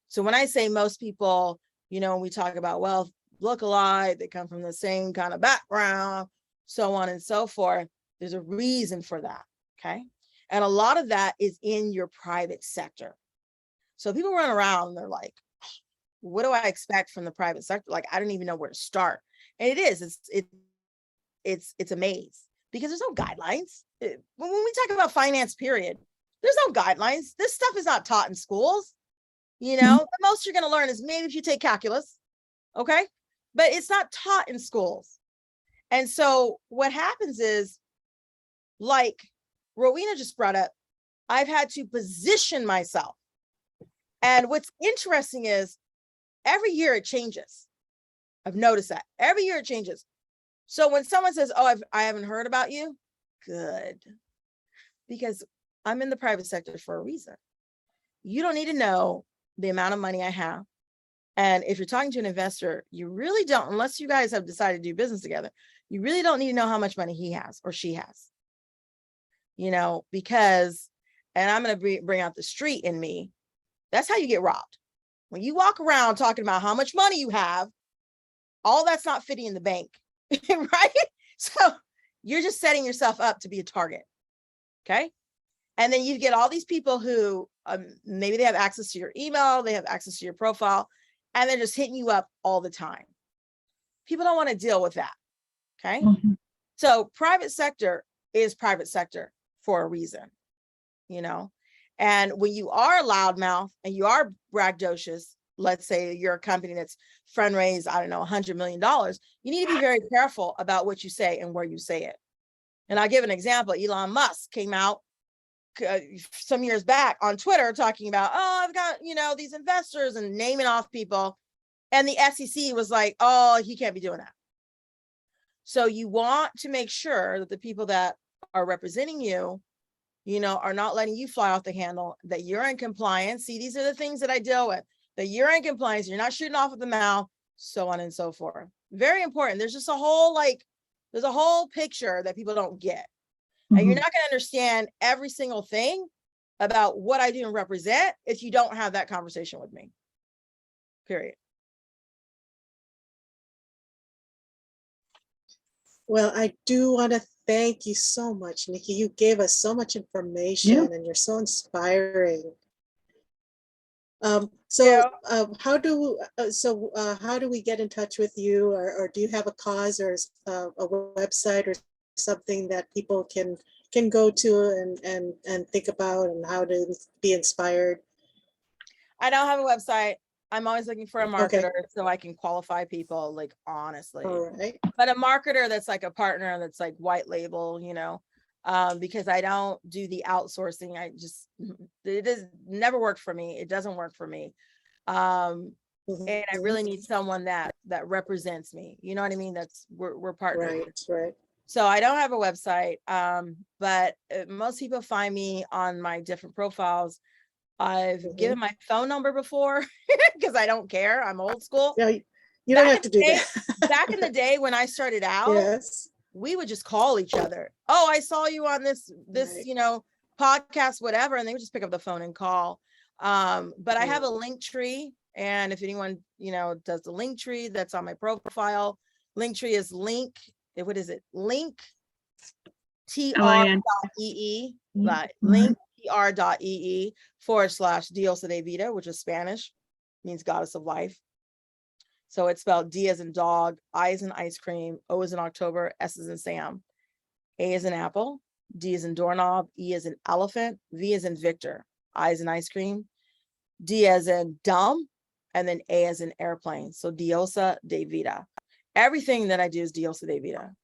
So when I say most people, when we talk about wealth, look alike, they come from the same kind of background, so on and so forth. There's a reason for that, okay? And a lot of that is in your private sector. So people run around and they're like, what do I expect from the private sector? Like, I don't even know where to start. And it is, it's a maze because there's no guidelines. When we talk about finance, period, there's no guidelines. This stuff is not taught in schools. The most you're going to learn is maybe if you take calculus, okay? But it's not taught in schools. And so what happens is, like Rowena just brought up, I've had to position myself. And what's interesting is every year it changes. I've noticed that every year it changes. So when someone says, oh, I haven't heard about you, good. Because I'm in the private sector for a reason. You don't need to know the amount of money I have. And if you're talking to an investor, you really don't, unless you guys have decided to do business together, you really don't need to know how much money he has or she has. You know, because, and I'm going to bring out the street in me, that's how you get robbed. When you walk around talking about how much money you have, all that's not fitting in the bank, right? So you're just setting yourself up to be a target, okay? And then you get all these people who maybe they have access to your email, they have access to your profile, and they're just hitting you up all the time. People don't want to deal with that, okay? Mm-hmm. So private sector is private sector for a reason, you know? And when you are a loudmouth and you are braggadocious, let's say you're a company that's fundraised, I don't know, $100 million, you need to be very careful about what you say and where you say it. And I'll give an example. Elon Musk came out some years back on Twitter talking about, oh, I've got, you know, these investors and naming off people. And the SEC was like, oh, he can't be doing that. So you want to make sure that the people that are representing you, you know, are not letting you fly off the handle, that you're in compliance. See, these are the things that I deal with, that you're in compliance, you're not shooting off at the mouth, so on and so forth. Very important. There's just a whole, there's a whole picture that people don't get. Mm-hmm. And you're not going to understand every single thing about what I do and represent if you don't have that conversation with me, period. Well, I do want to thank you so much, Niki. You gave us so much information and you're so inspiring. How do we get in touch with you, or do you have a cause or a website or something that people can go to and think about and how to be inspired? I don't have a website. I'm always looking for a marketer so I can qualify people, like, honestly. All right. But a marketer that's like a partner that's like white label, you know, because I don't do the outsourcing. It has never worked for me. It doesn't work for me. And I really need someone that represents me. You know what I mean? We're partners. Right. So I don't have a website, but most people find me on my different profiles. I've given my phone number before because I don't care. I'm old school. Yeah, you don't have to do that. Back in the day when I started out, we would just call each other. Oh, I saw you on this, you know, podcast, whatever. And they would just pick up the phone and call. But I have a link tree. And if anyone, you know, does the link tree, that's on my profile. Link tree is link tr.ee, link.tr.ee/Diosa de Vida, which is Spanish, means goddess of life. So it's spelled D as in dog, I as in ice cream, O as in October, S as in Sam, A as in apple, D as in doorknob, E as in elephant, V as in Victor, I as in ice cream, D as in dumb, and then A as in airplane. So Diosa de Vida. Everything that I do is Diosa de Vida.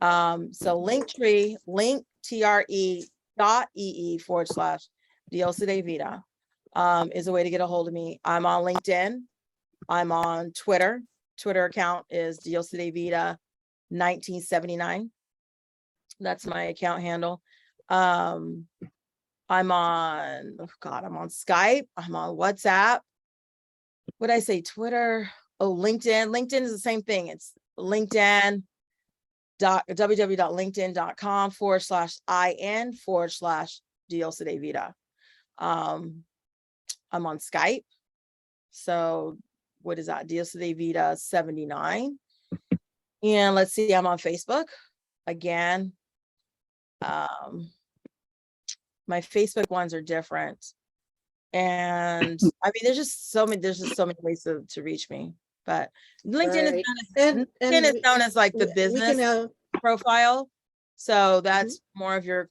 So Linktree, linktr.ee/Diosa de Vida is a way to get a hold of me. I'm on LinkedIn. I'm on Twitter. Twitter account is Diosa de Vida 1979. That's my account handle. I'm on Skype. I'm on WhatsApp. What did I say? Twitter. Oh, LinkedIn. LinkedIn is the same thing. It's www.linkedin.com/in/Diosa de Vida. I'm on Skype. So what is that? Diosa de Vida 79. And let's see, I'm on Facebook again. My Facebook ones are different. And I mean, there's just so many ways to reach me. But LinkedIn is known as like the business profile. So that's more of your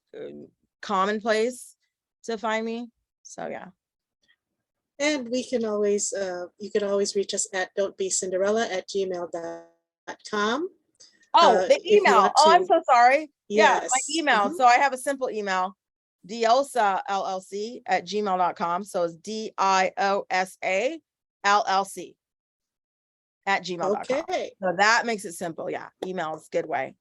common place to find me. So yeah. And we can always, you can always reach us at don'tbecinderella@gmail.com. Oh, the email. Oh, I'm so sorry. Yes. Yeah, my email. So I have a simple email. Diosa LLC at gmail.com. So it's DIOSA LLC at gmail.com. Okay. So that makes it simple. Yeah. Email is a good way.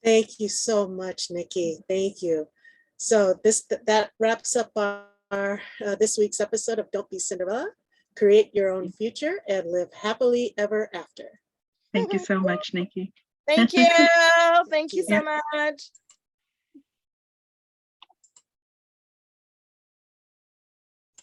Thank you so much, Niki. Thank you. So that wraps up our this week's episode of Don't Be Cinderella. Create your own future and live happily ever after. Thank you so much, Niki. Thank you. Thank you so Yeah. much.